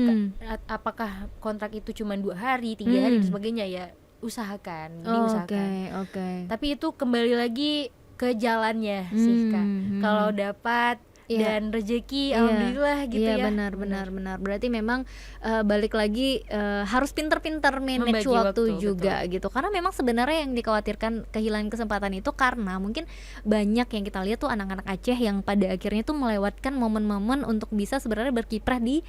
Apakah kontrak itu cuma 2 hari, 3 hari dan sebagainya, ya usahakan, diusahakan. Oke. Tapi itu kembali lagi ke jalannya sih Kak. Kalau dapat dan rezeki, alhamdulillah gitu iya, ya. benar. Berarti memang balik lagi harus pintar-pintar manage Membagi waktu waktu, juga gitu. Karena memang sebenarnya yang dikhawatirkan kehilangan kesempatan itu karena mungkin banyak yang kita lihat tuh anak-anak Aceh yang pada akhirnya tuh melewatkan momen-momen untuk bisa sebenarnya berkiprah di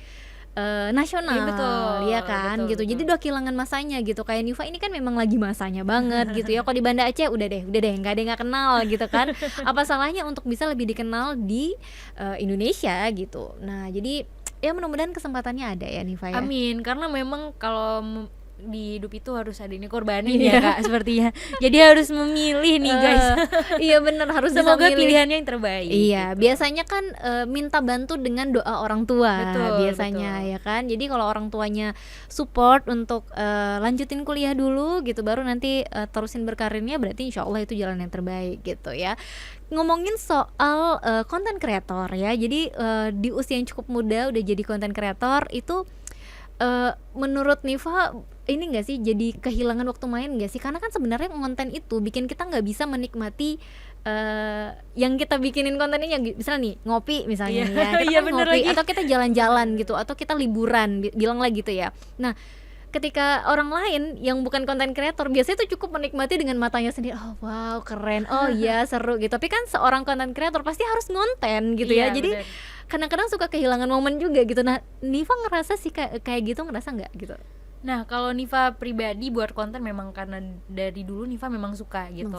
nasional, Iya, betul, ya kan betul, gitu. betul. Jadi udah kehilangan masanya gitu. Kayak Nifa ini kan memang lagi masanya banget gitu ya. Kalau di Banda Aceh udah deh nggak ada yang nggak kenal gitu kan. Apa salahnya untuk bisa lebih dikenal di Indonesia gitu. Nah jadi ya mudah-mudahan kesempatannya ada ya Nifa ya. Amin, karena memang kalau di hidup itu harus ada ini korbanin ya Kak, sepertinya. Jadi harus memilih nih guys. Iya bener, harus bisa Semoga milih. pilihannya yang terbaik. Iya, gitu. biasanya kan minta bantu dengan doa orang tua. Betul, Biasanya betul. ya kan. Jadi kalau orang tuanya support untuk lanjutin kuliah dulu gitu, baru nanti terusin berkarirnya, berarti insya Allah itu jalan yang terbaik gitu ya. Ngomongin soal konten kreator ya. Jadi di usia yang cukup muda udah jadi konten kreator itu, menurut Nifa ini nggak sih jadi kehilangan waktu main nggak sih? Karena kan sebenarnya konten itu bikin kita nggak bisa menikmati yang kita bikinin kontennya. Misalnya nih ngopi misalnya nih ya, kita Iya, kan bener ngopi lagi. atau kita jalan-jalan gitu, atau kita liburan, bilanglah gitu ya. Nah ketika orang lain yang bukan konten kreator biasanya tuh cukup menikmati dengan matanya sendiri, oh wow keren, oh iya seru gitu. Tapi kan seorang konten kreator pasti harus ngonten gitu ya. Iya, Jadi bener. kadang-kadang suka kehilangan momen juga gitu. Nah Nifa ngerasa sih kayak gitu, ngerasa nggak gitu? Nah, kalau Nifa pribadi buat konten memang karena dari dulu Nifa memang suka gitu.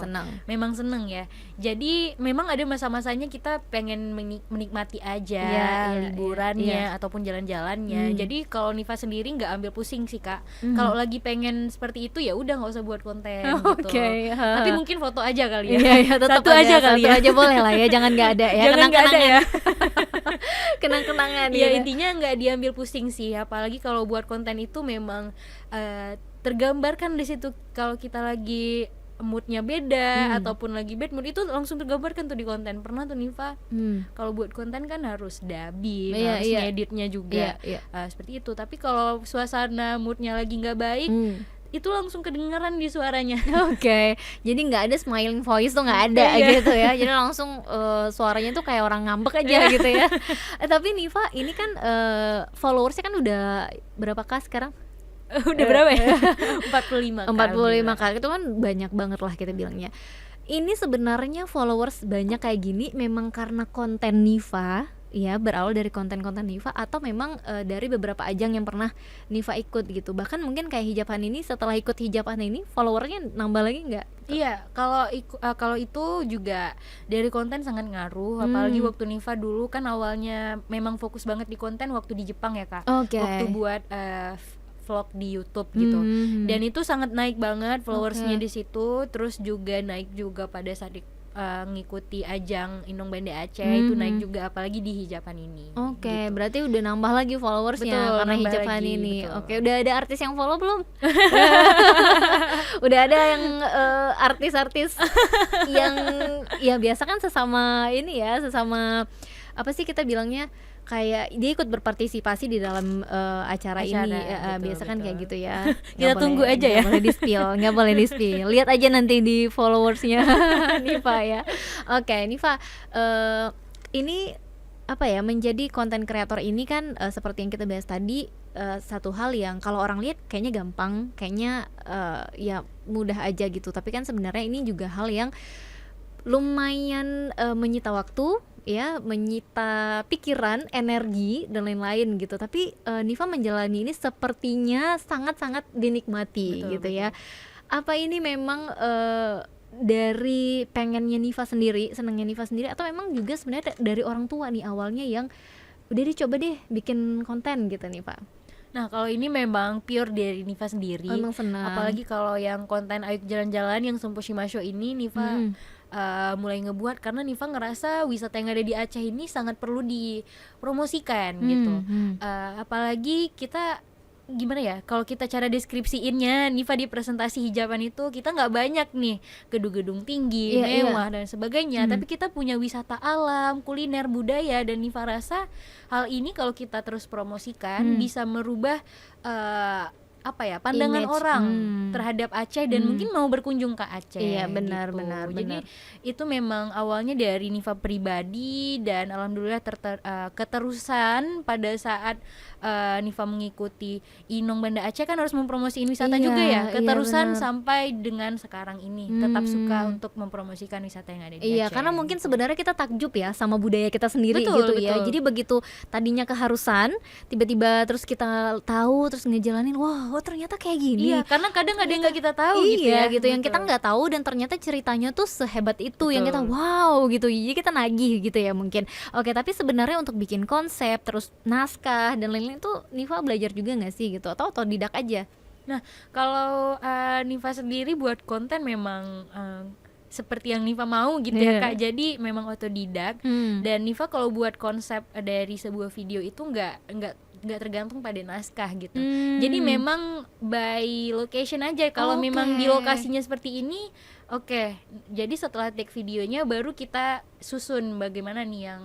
Memang seneng ya. Jadi memang ada masa-masanya kita pengen menikmati aja liburannya ataupun jalan-jalannya. Jadi kalau Nifa sendiri nggak ambil pusing sih Kak. Kalau lagi pengen seperti itu ya udah nggak usah buat konten gitu. Tapi mungkin foto aja kali ya. Iya, tetap Satu aja kali ya. Satu aja boleh lah ya, jangan nggak ada ya. Jangan nggak ada ya. Kenang-kenangan Ya gitu. intinya nggak diambil pusing sih, apalagi kalau buat konten itu memang tergambarkan di situ. Kalau kita lagi moodnya beda ataupun lagi bad mood, itu langsung tergambarkan tuh di konten. Pernah tuh Nifa kalau buat konten kan harus dubbing, harus ngeditnya juga, seperti itu. Tapi kalau suasana moodnya lagi nggak baik, itu langsung kedengaran di suaranya. Oke, jadi nggak ada smiling voice tuh, nggak ada gitu ya. Jadi langsung suaranya tuh kayak orang ngambek aja gitu ya. Tapi Nifa ini kan followersnya kan udah berapa Kak sekarang? Udah berapa ya? 45 Kak, itu kan banyak banget lah kita bilangnya. Ini sebenarnya followers banyak kayak gini memang karena konten Nifa ya, berawal dari konten-konten Nifa, atau memang dari beberapa ajang yang pernah Nifa ikut gitu. Bahkan mungkin kayak hijaban ini, setelah ikut hijaban ini followernya nambah lagi nggak? Iya, kalau itu juga dari konten sangat ngaruh. Apalagi waktu Nifa dulu kan awalnya memang fokus banget di konten waktu di Jepang ya Kak. Waktu buat vlog di YouTube gitu. Dan itu sangat naik banget followersnya di situ. Terus juga naik juga pada saat ngikuti ajang Indong Banda Aceh, itu naik juga, apalagi di hijaban ini. Gitu. Berarti udah nambah lagi followersnya. Betul, karena nambah hijaban lagi, ini. betul. Udah ada artis yang follow belum? Udah ada yang artis-artis yang ya biasa kan sesama ini ya, sesama apa sih kita bilangnya, kayak dia ikut berpartisipasi di dalam acara ini, biasa kan kayak gitu ya. Kita tunggu aja ya. Nggak boleh di spill. Lihat aja nanti di followersnya Nifa ya. Oke, Nifa, ini apa ya, menjadi konten kreator ini kan seperti yang kita bahas tadi, satu hal yang kalau orang lihat kayaknya gampang, kayaknya ya mudah aja gitu. Tapi kan sebenarnya ini juga hal yang lumayan menyita waktu ya, menyita pikiran, energi dan lain-lain gitu. Tapi Nifa menjalani ini sepertinya sangat-sangat dinikmati Betul, gitu betul. ya. Apa ini memang dari pengennya Nifa sendiri, senengnya Nifa sendiri, atau memang juga sebenarnya dari orang tua nih awalnya yang udah deh coba deh bikin konten gitu Nifa? Nah, kalau ini memang pure dari Nifa sendiri. Oh, emang senang. Apalagi kalau yang konten Ayo Jalan-Jalan yang Sumpo Shimasho ini Nifa mulai ngebuat karena Nifa ngerasa wisata yang ada di Aceh ini sangat perlu dipromosikan gitu. Apalagi kita gimana ya, kalau kita cara deskripsiinnya Nifa di presentasi hijaban itu kita nggak banyak nih gedung-gedung tinggi, Iya, mewah dan sebagainya, tapi kita punya wisata alam, kuliner, budaya, dan Nifa rasa hal ini kalau kita terus promosikan bisa merubah apa ya, pandangan Image. orang terhadap Aceh dan mungkin mau berkunjung ke Aceh. Iya, benar, gitu. benar, Jadi benar. itu memang awalnya dari Nifa pribadi dan alhamdulillah keterusan pada saat Nifa mengikuti Inong Banda Aceh kan harus mempromosikan wisata Iya, juga ya. iya, Keterusan benar. sampai dengan sekarang ini tetap suka untuk mempromosikan wisata yang ada di Iya, Aceh. karena mungkin gitu. sebenarnya kita takjub ya sama budaya kita sendiri Betul, gitu ya. betul. Jadi begitu tadinya keharusan, tiba-tiba terus kita tahu, terus ngejalanin, wah, oh ternyata kayak gini. Iya, karena kadang ada yang nggak kita tahu gitu Iya ya. gitu, yang kita Betul. nggak tahu dan ternyata ceritanya tuh sehebat itu, yang kita Betul. wow gitu, jadi kita nagih gitu ya mungkin. Oke, tapi sebenarnya untuk bikin konsep, terus naskah dan lain-lain tuh Nifa belajar juga nggak sih gitu, atau otodidak aja? Nah, kalau Nifa sendiri buat konten memang seperti yang Nifa mau gitu ya Iya. Kak. Jadi memang otodidak. Dan Nifa kalau buat konsep dari sebuah video itu nggak tergantung pada naskah gitu. Jadi memang by location aja. Kalau memang di Oke. lokasinya seperti ini, oke. Jadi setelah take videonya baru kita susun bagaimana nih yang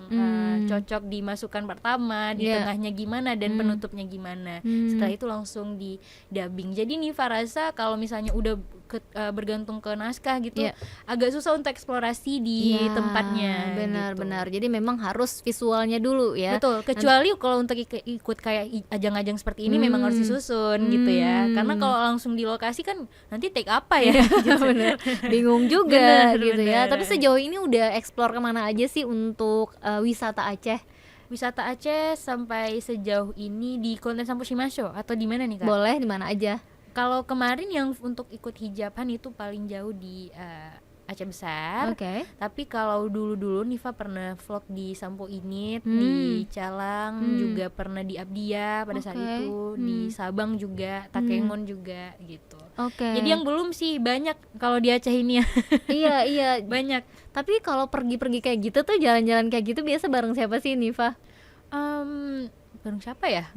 cocok dimasukkan pertama, di Iya. tengahnya gimana dan penutupnya gimana. Setelah itu langsung di dubbing. Jadi Nifa rasa kalau misalnya udah bergantung ke naskah gitu, Iya. agak susah untuk eksplorasi di Iya, tempatnya. benar-benar. gitu. Jadi memang harus visualnya dulu ya. Betul, kecuali kalau untuk ikut kayak ajang-ajang seperti ini memang harus disusun gitu ya. Karena kalau langsung di lokasi kan nanti take apa ya? gitu. Bener, bingung juga Bener, gitu ya. bener. Tapi sejauh ini udah explore kemana aja sih untuk wisata Aceh? Wisata Aceh sampai sejauh ini di konten Sumpo Shimasho atau di mana nih Kak? Boleh di mana aja? Kalau kemarin yang untuk ikut hijaban itu paling jauh di Aceh Besar. Oke. Tapi kalau dulu-dulu Nifa pernah vlog di Sampo Init, di Calang, juga pernah di Abdia pada saat Oke. itu, di Sabang juga, Takengon juga gitu. Oke. Jadi yang belum sih banyak kalau di Aceh ini ya. Iya, iya. Banyak. Tapi kalau pergi-pergi kayak gitu tuh, jalan-jalan kayak gitu biasa bareng siapa sih Nifa? Bareng siapa ya?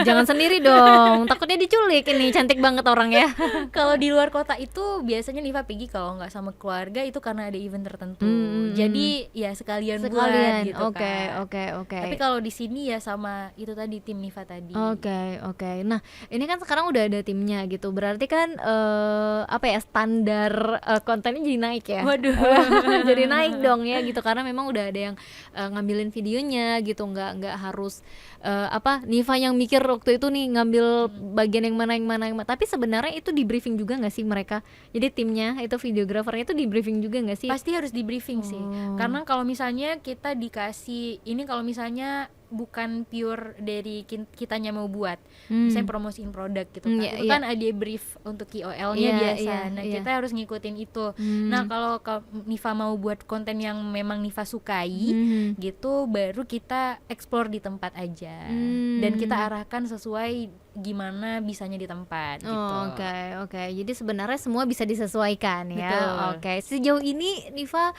Jangan sendiri dong, takutnya diculik ini, cantik banget orangnya. Kalau di luar kota itu biasanya Nifa pergi kalau nggak sama keluarga itu karena ada event tertentu. Jadi ya sekalian buat gitu Oke, Kak. oke, oke. Tapi kalau di sini ya sama itu tadi tim Nifa tadi. Oke, oke. Nah, ini kan sekarang udah ada timnya gitu. Berarti kan apa ya, standar kontennya jadi naik ya. Waduh. Jadi naik dong ya gitu, karena memang udah ada yang ngambilin videonya gitu, nggak harus apa Nifa yang mikir waktu itu nih ngambil bagian yang mana. Tapi sebenarnya itu di briefing juga nggak sih mereka? Jadi timnya itu, videografernya itu di briefing juga nggak sih? Pasti harus di briefing sih. Karena kalau misalnya kita dikasih ini, kalau misalnya bukan pure dari kitanya mau buat, misalnya promosiin produk gitu kan, Iya, itu iya. kan ada brief untuk KOL-nya Iya, biasa. iya, Nah iya. kita harus ngikutin itu. Nah kalau Nifa mau buat konten yang memang Nifa sukai, gitu, baru kita explore di tempat aja, dan kita arahkan sesuai gimana bisanya di tempat. Gitu. Oh, oke. Jadi sebenarnya semua bisa disesuaikan ya. Betul. Oke. Sejauh ini Nifa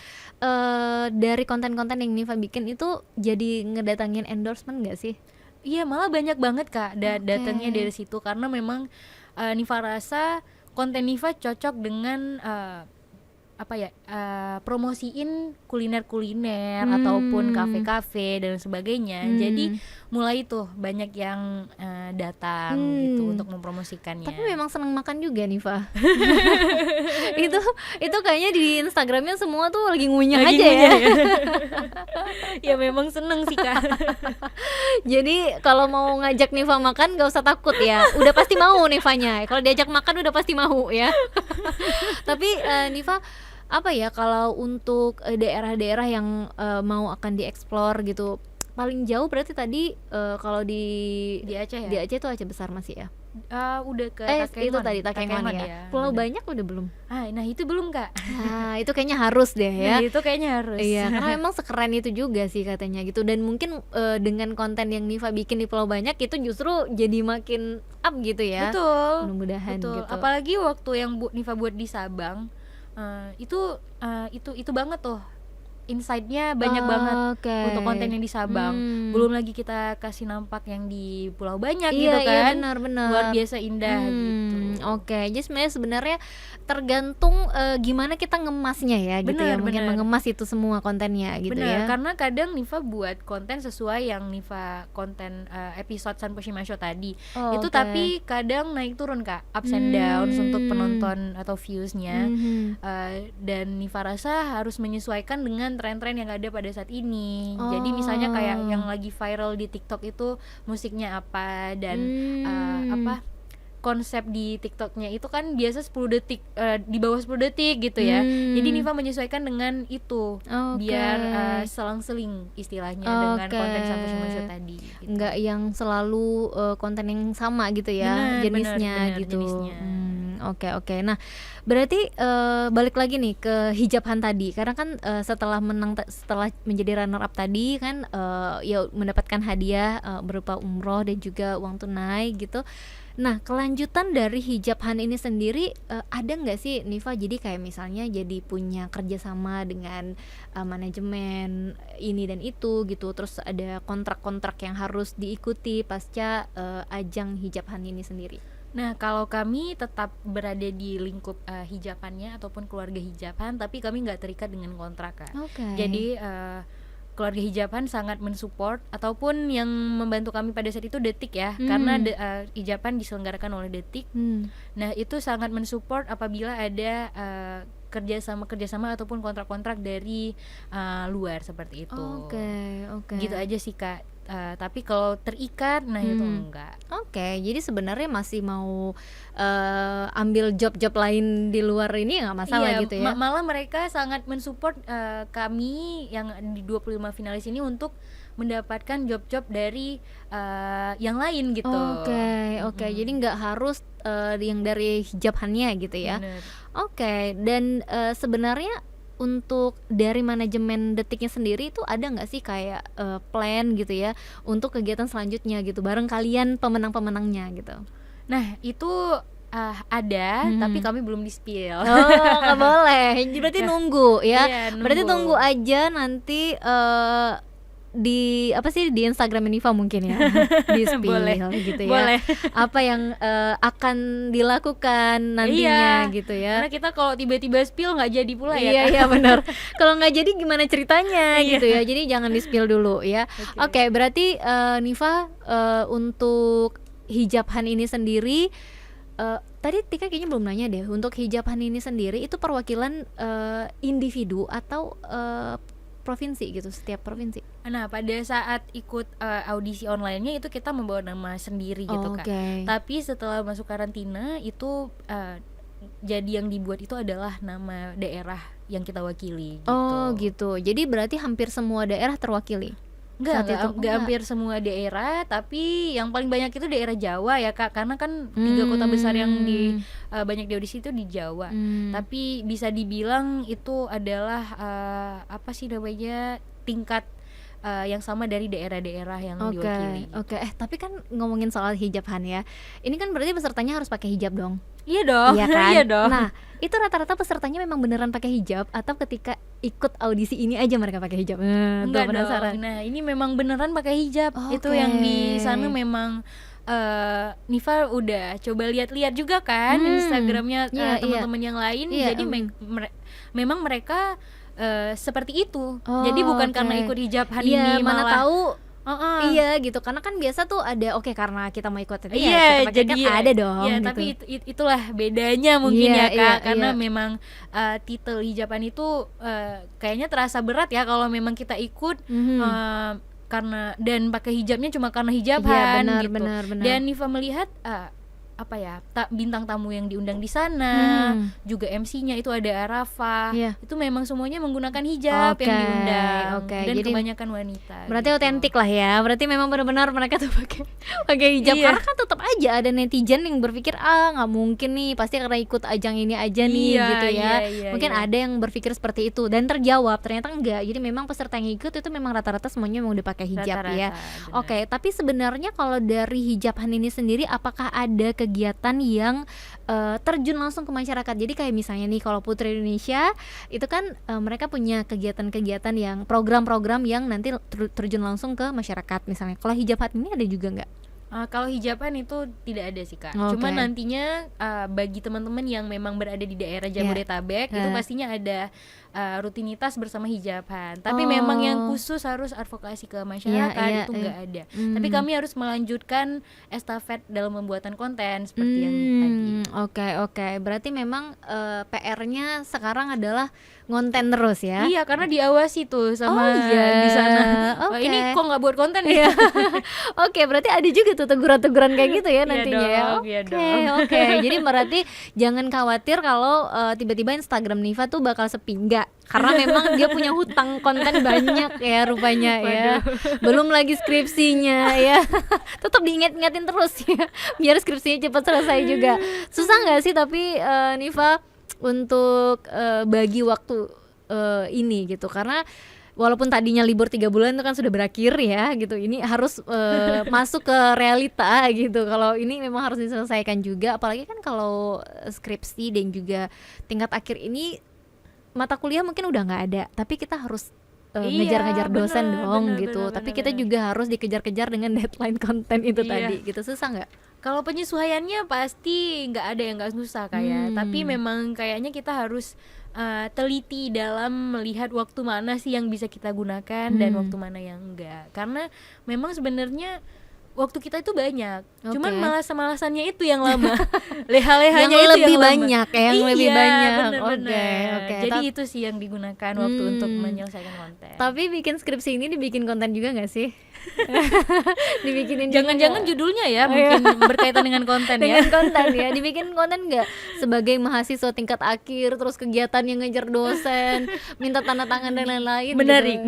dari konten-konten yang Nifa bikin itu jadi ngedatangin endorsement nggak sih? Iya, malah banyak banget Kak datangnya dari situ, karena memang Nifa rasa konten Nifa cocok dengan promosiin kuliner-kuliner ataupun kafe-kafe dan sebagainya. Jadi mulai tuh banyak yang datang gitu untuk mempromosikannya. Tapi memang seneng makan juga nih, Fa. itu kayaknya di Instagramnya semua tuh lagi ngunyah aja ya. Ya memang seneng sih Kak. Jadi kalau mau ngajak Nifa makan gak usah takut ya, udah pasti mau Nifanya. Kalau diajak makan udah pasti mau ya. Tapi Nifa, apa ya kalau untuk daerah-daerah yang mau akan dieksplor gitu, paling jauh berarti tadi kalau di Aceh ya? Di Aceh tuh Aceh Besar masih ya? Udah ke Itu tadi Takengon ya. Pulau bener. Banyak udah belum? Nah itu belum Kak. Nah itu kayaknya harus deh ya. Nah, itu kayaknya harus. Iya, karena memang sekeren itu juga sih katanya gitu. Dan mungkin dengan konten yang Nifa bikin di Pulau Banyak itu justru jadi makin up gitu ya. Betul. Mudah-mudahan Betul. gitu. Apalagi waktu yang Nifa buat di Sabang, itu banget tuh. Insight-nya banyak banget untuk konten yang di Sabang. Belum lagi kita kasih nampak yang di Pulau Banyak gitu kan. Iya, benar. Luar biasa indah gitu. Jadi sebenarnya tergantung gimana kita ngemasnya ya gitu ya. Mungkin mengemas itu semua kontennya gitu ya. Karena kadang Nifa buat konten sesuai yang Nifa konten episode Sanposhima Show tadi. Tapi kadang naik turun Kak, ups and downs untuk penonton atau views-nya. Dan Nifa rasa harus menyesuaikan dengan tren-tren yang ada pada saat ini. Jadi misalnya kayak yang lagi viral di TikTok itu musiknya apa dan konsep di TikToknya itu kan biasa 10 detik, di bawah 10 detik gitu ya. Jadi Nifa menyesuaikan dengan itu biar selang-seling istilahnya dengan konten Sanposhima Show tadi gitu. Nggak yang selalu konten yang sama gitu ya, jenisnya gitu. Oke. Nah, berarti balik lagi nih ke hijabhan tadi. Karena kan setelah menjadi runner up tadi kan ya mendapatkan hadiah berupa umroh dan juga uang tunai gitu. Nah, kelanjutan dari hijabhan ini sendiri ada nggak sih Nifa? Jadi kayak misalnya jadi punya kerjasama dengan manajemen ini dan itu gitu. Terus ada kontrak-kontrak yang harus diikuti pasca ajang hijabhan ini sendiri. Nah, kalau kami tetap berada di lingkup hijabannya ataupun keluarga hijaban, tapi kami nggak terikat dengan kontrak kan. Jadi keluarga hijaban sangat mensupport ataupun yang membantu kami pada saat itu Detik ya, karena hijaban diselenggarakan oleh Detik. Nah, itu sangat mensupport apabila ada kerjasama ataupun kontrak-kontrak dari luar seperti itu. Oke. Gitu aja sih Kak. Tapi kalau terikat, nah itu enggak. Jadi sebenarnya masih mau ambil job-job lain di luar ini nggak masalah gitu ya? Malah mereka sangat mensupport kami yang di 25 finalis ini untuk mendapatkan job-job dari yang lain gitu. Oke. Jadi nggak harus yang dari hijabhannya gitu ya? Bener. Dan sebenarnya untuk dari manajemen Detiknya sendiri itu ada nggak sih kayak plan gitu ya untuk kegiatan selanjutnya gitu bareng kalian pemenang-pemenangnya gitu? Nah itu ada, tapi kami belum di-spill. Nggak boleh. Berarti nunggu ya. Iya, nunggu. Berarti tunggu aja nanti di Instagram Nifa mungkin ya di spill gitu ya. Boleh. Apa yang akan dilakukan nantinya gitu ya. Karena kita kalau tiba-tiba spill nggak jadi pula ya. Iya benar. Kalau nggak jadi gimana ceritanya gitu ya. Jadi jangan di spill dulu ya. Oke, berarti Nifa untuk hijabhan ini sendiri tadi Tika kayaknya belum nanya deh. Untuk hijabhan ini sendiri itu perwakilan individu atau provinsi gitu, setiap provinsi. Nah, pada saat ikut audisi online-nya itu kita membawa nama sendiri gitu Kak. Tapi setelah masuk karantina itu jadi yang dibuat itu adalah nama daerah yang kita wakili gitu. Gitu. Jadi berarti hampir semua daerah terwakili. Enggak hampir semua daerah, tapi yang paling banyak itu daerah Jawa ya Kak, karena kan 3 kota besar yang banyak di audisi itu di Jawa. Tapi bisa dibilang itu adalah tingkat yang sama dari daerah-daerah yang diwakili. Tapi kan ngomongin soal hijabhan ya, ini kan berarti pesertanya harus pakai hijab dong? Iya dong. Iya kan? Iya dong. Nah, itu rata-rata pesertanya memang beneran pakai hijab atau ketika ikut audisi ini aja mereka pakai hijab? Enggak dong. Nah, ini memang beneran pakai hijab. Itu yang di sana memang Nifa udah coba lihat-lihat juga kan Instagramnya teman-teman yang lain. Jadi memang mereka seperti itu. Jadi bukan karena ikut hijab hari Iya, ini mana malah tahu iya gitu, karena kan biasa tuh ada karena kita mau ikut itu ya kita pakai jadi kan ada dong ya, gitu. tapi itulah bedanya mungkin Iya, ya Kak, iya, karena iya. memang titel hijaban itu kayaknya terasa berat ya kalau memang kita ikut karena dan pakai hijabnya cuma karena hijaban Iya, gitu. benar. Dan Nifa melihat apa ya, bintang tamu yang diundang di sana, juga MC-nya itu ada Arafah, Iya. itu memang semuanya menggunakan hijab yang diundang, dan Jadi kebanyakan wanita. berarti gitu. otentik lah ya. Berarti memang benar-benar mereka tuh pakai hijab. Iya. Karena kan tetap aja ada netizen yang berpikir nggak mungkin nih, pasti karena ikut ajang ini aja nih Iya, gitu ya. iya, Mungkin iya. ada yang berpikir seperti itu dan terjawab ternyata enggak. Jadi memang peserta yang ikut itu memang rata-rata semuanya mau dipakai hijab Rata-rata, ya. benar. Oke, tapi sebenarnya kalau dari hijaban ini sendiri apakah ada kegiatan yang terjun langsung ke masyarakat? Jadi kayak misalnya nih kalau Putri Indonesia itu kan mereka punya kegiatan-kegiatan yang program-program yang nanti terjun langsung ke masyarakat misalnya. Kalau hijaban ini ada juga nggak? Kalau hijaban itu tidak ada sih Kak. Oke. Cuma nantinya bagi teman-teman yang memang berada di daerah Jabodetabek itu pastinya ada rutinitas bersama hijaban. Tapi memang yang khusus harus advokasi ke masyarakat itu nggak ada. Tapi kami harus melanjutkan estafet dalam pembuatan konten seperti yang tadi. Oke. Berarti memang PR-nya sekarang adalah ngonten terus ya? Iya, karena diawasi tuh sama iya. di sana. Wah, Oke. ini kok nggak buat konten ya? Oke, berarti ada juga tuh teguran-teguran kayak gitu ya Iya nantinya ya. dong, iya Oke. Jadi berarti jangan khawatir kalau tiba-tiba Instagram Nifa tuh bakal sepi, enggak. Karena memang dia punya hutang konten banyak ya rupanya ya. Belum lagi skripsinya ya. Tetap diingat-ingatin terus ya biar skripsinya cepat selesai juga. Susah nggak sih tapi Nifa untuk bagi waktu ini gitu, karena walaupun tadinya libur 3 bulan itu kan sudah berakhir ya gitu, ini harus masuk ke realita gitu. Kalau ini memang harus diselesaikan juga, apalagi kan kalau skripsi dan juga tingkat akhir ini mata kuliah mungkin udah nggak ada, tapi kita harus ngejar-ngejar dosen dong gitu. Tapi kita juga harus dikejar-kejar dengan deadline konten itu tadi gitu. Susah nggak? Kalau penyesuaiannya pasti nggak ada yang nggak susah kayak, tapi memang kayaknya kita harus teliti dalam melihat waktu mana sih yang bisa kita gunakan dan waktu mana yang enggak. Karena memang sebenarnya waktu kita itu banyak, cuman malas-malasannya itu yang lama. Leha-lehanya yang itu lebih yang lama. banyak yang lebih banyak. Oke. Jadi itu sih yang digunakan waktu untuk menyelesaikan konten. Tapi bikin skripsi ini dibikin konten juga nggak sih? Dibikinin Jangan-jangan judulnya ya mungkin berkaitan dengan konten dengan ya. konten ya, dibikin konten nggak sebagai mahasiswa tingkat akhir terus kegiatan yang ngejar dosen, minta tanda tangan dan lain-lain. Menarik.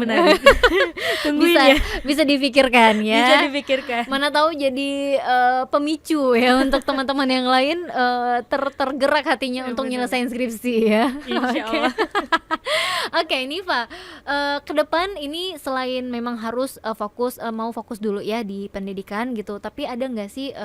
Tungguin Bisa ya. bisa dipikirkan ya. Bisa dipikirkan. Mana tahu jadi pemicu ya untuk teman-teman yang lain tergerak hatinya untuk nyelesain skripsi ya. Insya Allah. Oke, Nifa, ke depan ini selain memang harus mau fokus dulu ya di pendidikan gitu, tapi ada nggak sih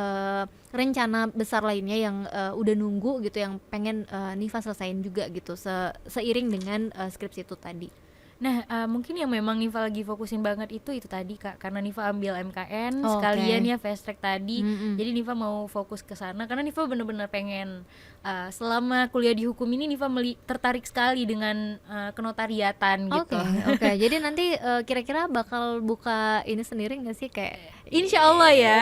rencana besar lainnya yang udah nunggu gitu, yang pengen Nifa selesain juga gitu seiring dengan skripsi itu tadi? Nah, mungkin yang memang Nifa lagi fokusin banget itu tadi Kak, karena Nifa ambil MKN sekalian ya fast track tadi. Jadi Nifa mau fokus ke sana karena Nifa benar-benar pengen selama kuliah di hukum ini Nifa tertarik sekali dengan kenotariatan gitu. Oke. Jadi nanti kira-kira bakal buka ini sendiri nggak sih kayak? Insya Allah ya.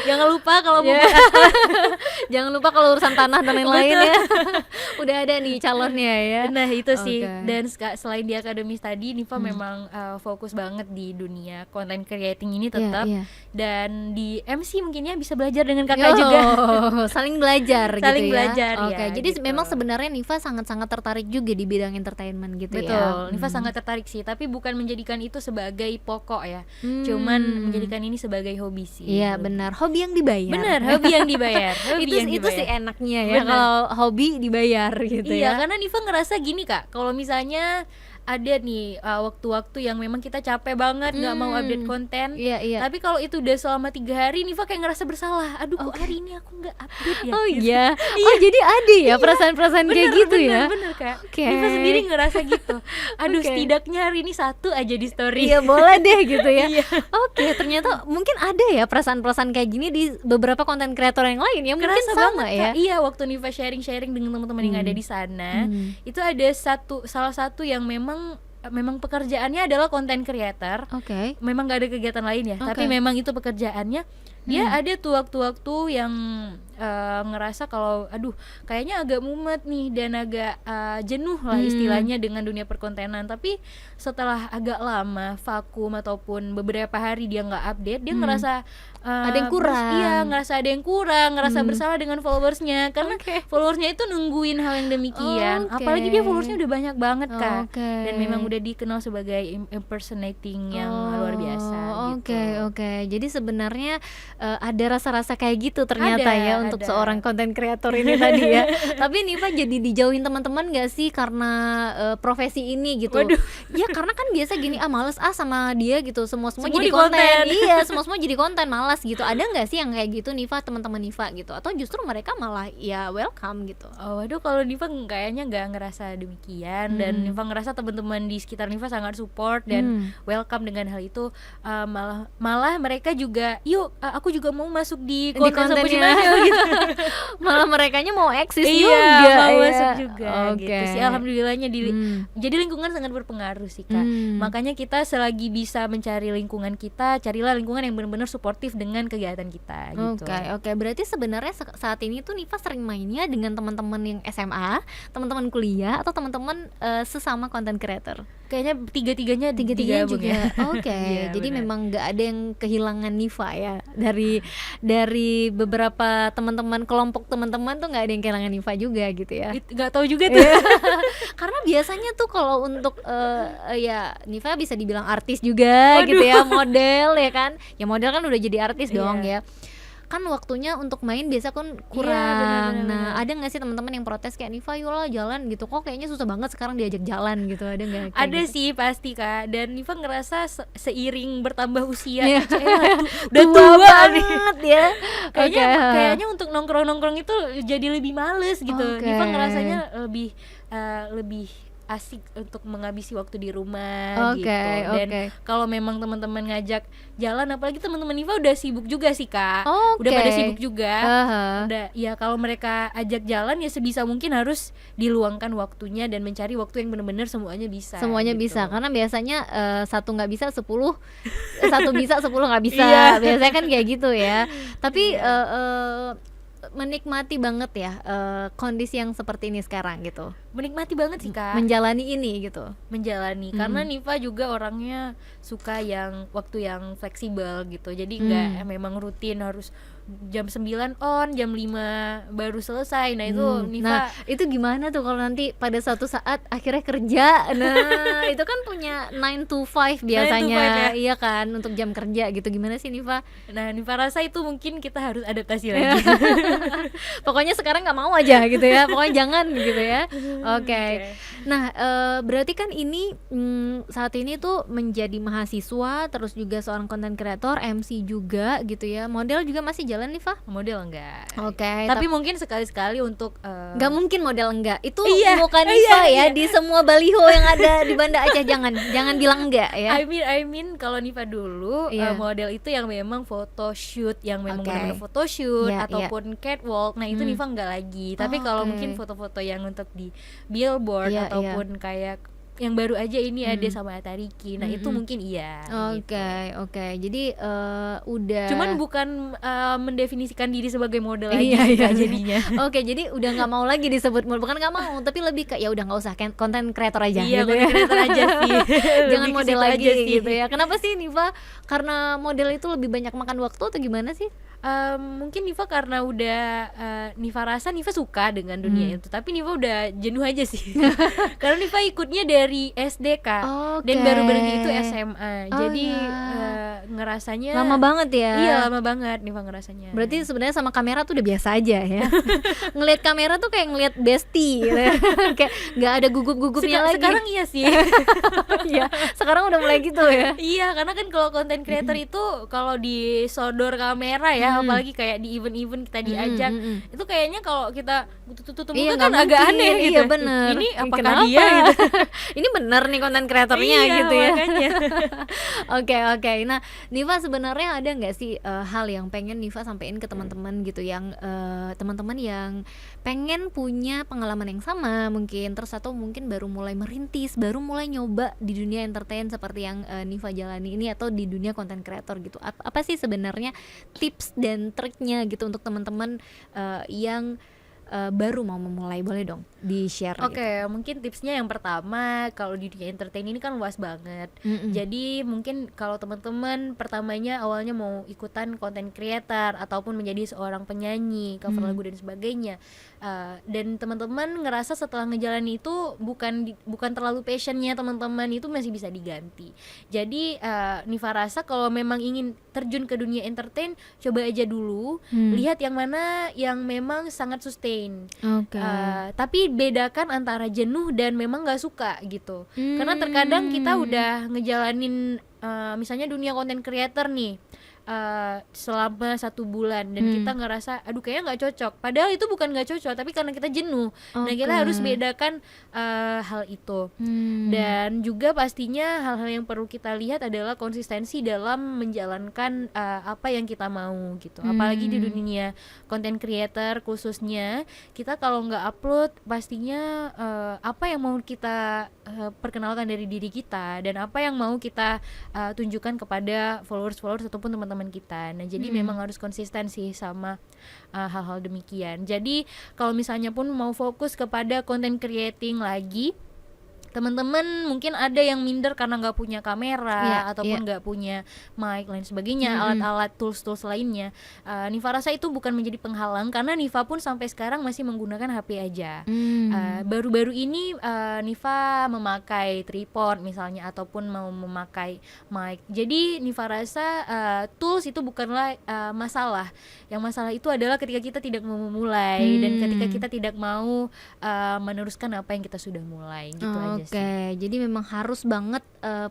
Jangan lupa kalau mau Jangan lupa kalau urusan tanah dan lain-lain ya. Udah ada nih calonnya ya. Nah itu sih. Oke. Dan selain di akademis tadi, Nifa memang fokus banget di dunia content creating ini tetap. Iya. Dan di MC mungkin ya bisa belajar dengan kakak juga. Saling belajar gitu Saling ya. belajar Oke, ya, jadi gitu. memang sebenarnya Nifa sangat-sangat tertarik juga di bidang entertainment gitu ya. Betul, Nifa sangat tertarik sih, tapi bukan menjadikan itu sebagai pokok ya. Cuman menjadikan ini sebagai hobi sih. Iya benar, hobi yang dibayar. Benar, hobi yang dibayar. Itu sih enaknya ya kalau hobi dibayar gitu iya, ya. karena Nifa ngerasa gini Kak, kalau misalnya ada nih waktu-waktu yang memang kita capek banget nggak mau update konten. Iya. Tapi kalau itu udah selama 3 hari, Nifa kayak ngerasa bersalah. Aduh, kok hari ini aku nggak update ya? Oh gitu. iya. Oh jadi ada ya perasaan-perasaan kayak gitu ya. Bener Kak. Oke. Nifa sendiri ngerasa gitu. Aduh, Oke. setidaknya hari ini 1 aja di story. Iya boleh deh gitu ya. Iya. Oke, ternyata mungkin ada ya perasaan-perasaan kayak gini di beberapa konten kreator yang lain ya. Mungkin Kerasa sama banget, ya. Kak. Iya, waktu Nifa sharing-sharing dengan teman-teman yang ada di sana, itu ada salah satu yang memang pekerjaannya adalah content creator. Oke. Memang gak ada kegiatan lain ya, Oke. tapi memang itu pekerjaannya. Dia ada tuh waktu-waktu yang ngerasa kalau aduh kayaknya agak mumet nih dan agak jenuh lah istilahnya dengan dunia perkontenan. Tapi setelah agak lama vakum ataupun beberapa hari dia nggak update, dia ngerasa Ada yang kurang. Iya, ngerasa ada yang kurang, ngerasa bersalah dengan followersnya karena Oke. followersnya itu nungguin hal yang demikian. Oke. Apalagi dia followersnya udah banyak banget Kak. Oke. Dan memang udah dikenal sebagai impersonating yang luar biasa Oke, gitu. oke. Jadi sebenarnya ada rasa-rasa kayak gitu ternyata Ada, ya untuk ada. seorang konten kreator ini tadi ya. Tapi Nifa jadi dijauhin teman-teman gak sih karena profesi ini gitu? Waduh. Ya karena kan biasa gini, males sama dia gitu. Semua Semua jadi di konten. konten. Iya, semua jadi konten, malas gitu. Ada nggak sih yang kayak gitu Nifa, teman-teman Nifa gitu? Atau justru mereka malah ya welcome gitu? Oh, waduh, kalau Nifa kayaknya nggak ngerasa demikian dan Nifa ngerasa teman-teman di sekitar Nifa sangat support dan welcome dengan hal itu. Malah mereka juga, yuk aku juga mau masuk di konten Sapu kontennya. Cimahi gitu. Malah merekanya mau eksis Iya, juga mau ya. masuk juga Oke. gitu sih. Alhamdulillahnya jadi lingkungan sangat berpengaruh sih Kak. Makanya kita selagi bisa mencari lingkungan kita, carilah lingkungan yang benar-benar suportif dengan kegiatan kita gitu. Oke. Berarti sebenarnya saat ini tuh Nifa sering mainnya dengan teman-teman yang SMA, teman-teman kuliah, atau teman-teman sesama content creator? Kayaknya tiga-tiganya Tiga-tiganya digabung juga. ya. Oke. Iya, Jadi benar. memang nggak ada yang kehilangan Nifa ya dari beberapa teman-teman, kelompok teman-teman tuh nggak ada yang kehilangan Nifa juga gitu ya. Nggak tahu juga tuh. Karena biasanya tuh kalau untuk ya Nifa bisa dibilang artis juga gitu ya, model ya kan. Ya model kan udah jadi artis dong ya. Kan waktunya untuk main biasa kan kurang. benar. Nah, ada nggak sih teman-teman yang protes kayak Nifa yolah jalan gitu, kok kayaknya susah banget sekarang diajak jalan gitu, ada nggak? kayak Ada gitu? sih pasti Kak. Dan Nifa ngerasa seiring bertambah usia Iya. udah Tua tua nih. banget ya. Kayaknya untuk nongkrong-nongkrong itu jadi lebih males gitu. Oke. Nifa ngerasanya lebih asik untuk menghabisi waktu di rumah Oke, gitu. Dan oke. kalau memang teman-teman ngajak jalan, apalagi teman-teman Nifa udah sibuk juga sih Kak. Oke. Udah pada sibuk juga. Aha. Udah ya, kalau mereka ajak jalan ya sebisa mungkin harus diluangkan waktunya dan mencari waktu yang benar-benar semuanya bisa. Semuanya gitu. bisa, karena biasanya satu nggak bisa 10, satu bisa 10 nggak bisa. Iya. Biasanya kan kayak gitu ya. Tapi menikmati banget ya kondisi yang seperti ini sekarang gitu, Menikmati banget sih Kak. menjalani ini gitu. Menjalani karena Nifa juga orangnya suka yang waktu yang fleksibel gitu, jadi nggak memang rutin harus jam 9 on, jam 5 baru selesai. Nah itu Nifa Nah itu gimana tuh kalau nanti pada suatu saat akhirnya kerja, nah itu kan punya 9 to 5 biasanya, 5 ya. iya kan, untuk jam kerja gitu. Gimana sih Nifa? Nah Nifa rasa itu mungkin kita harus adaptasi lagi. Pokoknya sekarang nggak mau aja gitu ya, pokoknya jangan gitu ya. Oke. Nah berarti kan ini saat ini tuh menjadi mahasiswa, terus juga seorang content creator, MC juga gitu ya, model juga masih jalan nih Fah? Model enggak. Oke, Tapi mungkin sekali-sekali untuk nggak mungkin model enggak, itu Iya, bukan Nifa ya di semua baliho yang ada di Banda Aceh, jangan bilang enggak ya. I mean kalau Nifa dulu Iya. model itu yang memang photoshoot, yang memang Oke. benar-benar photoshoot Iya, ataupun catwalk. Nah itu Nifa enggak lagi. Tapi kalau Oke. mungkin foto-foto yang untuk di billboard Iya, ataupun kayak yang baru aja ini ada sama Atariki. Nah itu mungkin iya. gitu. Oke. Jadi udah. Cuman bukan mendefinisikan diri sebagai model lagi Iya, sih, iya. Kak, jadinya. Oke, jadi udah nggak mau lagi disebut model, bukan nggak mau, tapi lebih kayak ya udah nggak usah konten kreator aja. Iya, gitu ya. content creator aja sih. Jangan Lebih ke model situ lagi aja sih. gitu ya. Kenapa sih Nifa? Karena model itu lebih banyak makan waktu atau gimana sih? Mungkin Nifa karena udah Nifa rasa Nifa suka dengan dunia itu, tapi Nifa udah jenuh aja sih. Karena Nifa ikutnya dari SD Kak, Oke. dan baru berhenti itu SMA. Oh, Jadi iya. ngerasanya Lama banget ya. Iya lama banget Nifa ngerasanya. Berarti sebenarnya sama kamera tuh udah biasa aja ya. Ngelihat kamera tuh kayak ngelihat bestie gitu ya. Kayak nggak ada gugup-gugupnya lagi. Sekarang iya sih. Iya, sekarang udah mulai gitu ya. Iya, karena kan kalau content creator itu kalau disodor kamera ya, apalagi kayak di event-event kita diajak, itu kayaknya kalau kita tutup Iya, muka kan nggak agak mungkin. aneh gitu. Iya bener. Ini apakah Kenapa dia ya? gitu? Ini bener nih konten kreatornya Iya, gitu ya. makanya. Oke. Nah, Nifa sebenarnya ada nggak sih hal yang pengen Nifa sampein ke teman-teman gitu, yang teman-teman yang pengen punya pengalaman yang sama mungkin, terus atau mungkin baru mulai merintis, baru mulai nyoba di dunia entertain seperti yang Nifa jalani ini, atau di dunia konten kreator gitu. Apa sih sebenarnya tips dan triknya gitu untuk teman-teman yang baru mau memulai? Boleh dong di-share gitu. Oke, mungkin tipsnya yang pertama, kalau di dunia entertain ini kan luas banget. Jadi mungkin kalau teman-teman pertamanya awalnya mau ikutan content creator ataupun menjadi seorang penyanyi, cover lagu dan sebagainya, dan teman-teman ngerasa setelah ngejalanin itu bukan terlalu passionnya teman-teman, itu masih bisa diganti. Jadi Nifa rasa kalau memang ingin terjun ke dunia entertain, coba aja dulu, lihat yang mana yang memang sangat sustain. Oke. Tapi bedakan antara jenuh dan memang nggak suka gitu. Karena terkadang kita udah ngejalanin misalnya dunia content creator nih selama 1 bulan dan kita ngerasa aduh kayaknya nggak cocok, padahal itu bukan nggak cocok tapi karena kita jenuh. Nah kita harus bedakan hal itu. Dan juga pastinya hal-hal yang perlu kita lihat adalah konsistensi dalam menjalankan apa yang kita mau gitu. Apalagi di dunia content creator khususnya, kita kalau nggak upload pastinya apa yang mau kita perkenalkan dari diri kita dan apa yang mau kita tunjukkan kepada followers ataupun teman-teman kita. Nah jadi memang harus konsisten sih sama hal-hal demikian. Jadi kalau misalnya pun mau fokus kepada content creating lagi, teman-teman mungkin ada yang minder karena nggak punya kamera ataupun nggak punya mic lain sebagainya, alat-alat tools lainnya. Nifa rasa itu bukan menjadi penghalang karena Nifa pun sampai sekarang masih menggunakan HP aja. Baru-baru ini Nifa memakai tripod misalnya ataupun mau memakai mic. Jadi Nifa rasa tools itu bukanlah masalah. Yang masalah itu adalah ketika kita tidak mau memulai dan ketika kita tidak mau meneruskan apa yang kita sudah mulai gitu aja. Oke, jadi memang harus banget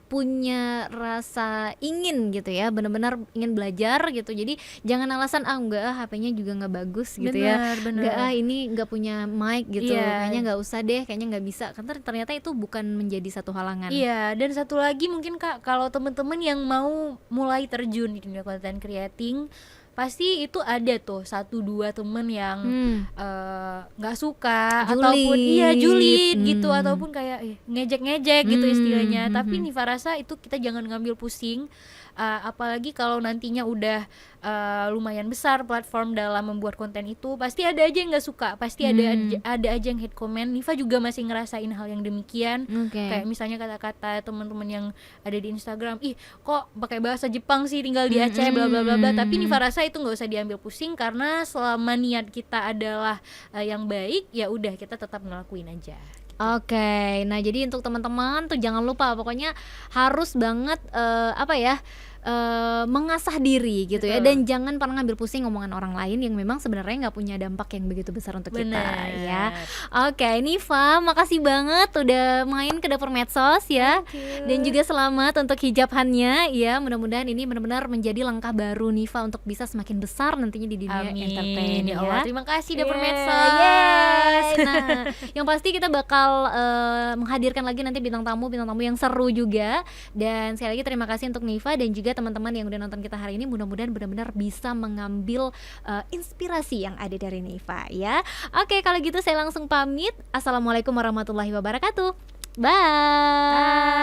punya rasa ingin gitu ya, benar-benar ingin belajar gitu. Jadi jangan alasan enggak HP-nya juga nggak bagus gitu ya, enggak ini nggak punya mic gitu, kayaknya nggak usah deh, kayaknya nggak bisa. Karena ternyata itu bukan menjadi satu halangan. Iya, dan satu lagi mungkin Kak, kalau teman-teman yang mau mulai terjun di dunia content creating, pasti itu ada tuh 1-2 temen yang nggak suka ataupun julid gitu ataupun kayak ngejek-ngejek gitu istilahnya. Tapi Nifa rasa itu kita jangan ngambil pusing, apalagi kalau nantinya udah lumayan besar platform dalam membuat konten itu, pasti ada aja yang nggak suka, pasti ada aja yang hate comment. Nifa juga masih ngerasain hal yang demikian. Kayak misalnya kata-kata teman-teman yang ada di Instagram, ih kok pakai bahasa Jepang sih, tinggal di Aceh bla bla bla bla. Tapi Nifa rasa itu nggak usah diambil pusing karena selama niat kita adalah yang baik, ya udah kita tetap ngelakuin aja. Oke, nah jadi untuk teman-teman tuh jangan lupa pokoknya harus banget mengasah diri gitu ya, dan jangan pernah ngambil pusing ngomongan orang lain yang memang sebenarnya nggak punya dampak yang begitu besar untuk kita ya. Oke, Nifa, makasih banget udah main ke Dapur Medsos ya, dan juga selamat untuk hijabannya ya. Mudah-mudahan ini benar-benar menjadi langkah baru Nifa untuk bisa semakin besar nantinya di dunia entertain ya. Allah, terima kasih Dapur Medsos. Nah, yang pasti kita bakal menghadirkan lagi nanti bintang tamu yang seru juga. Dan sekali lagi terima kasih untuk Nifa dan juga teman-teman yang udah nonton kita hari ini. Mudah-mudahan benar-benar bisa mengambil inspirasi yang ada dari Nifa ya. Oke, kalau gitu saya langsung pamit. Assalamualaikum warahmatullahi wabarakatuh. Bye.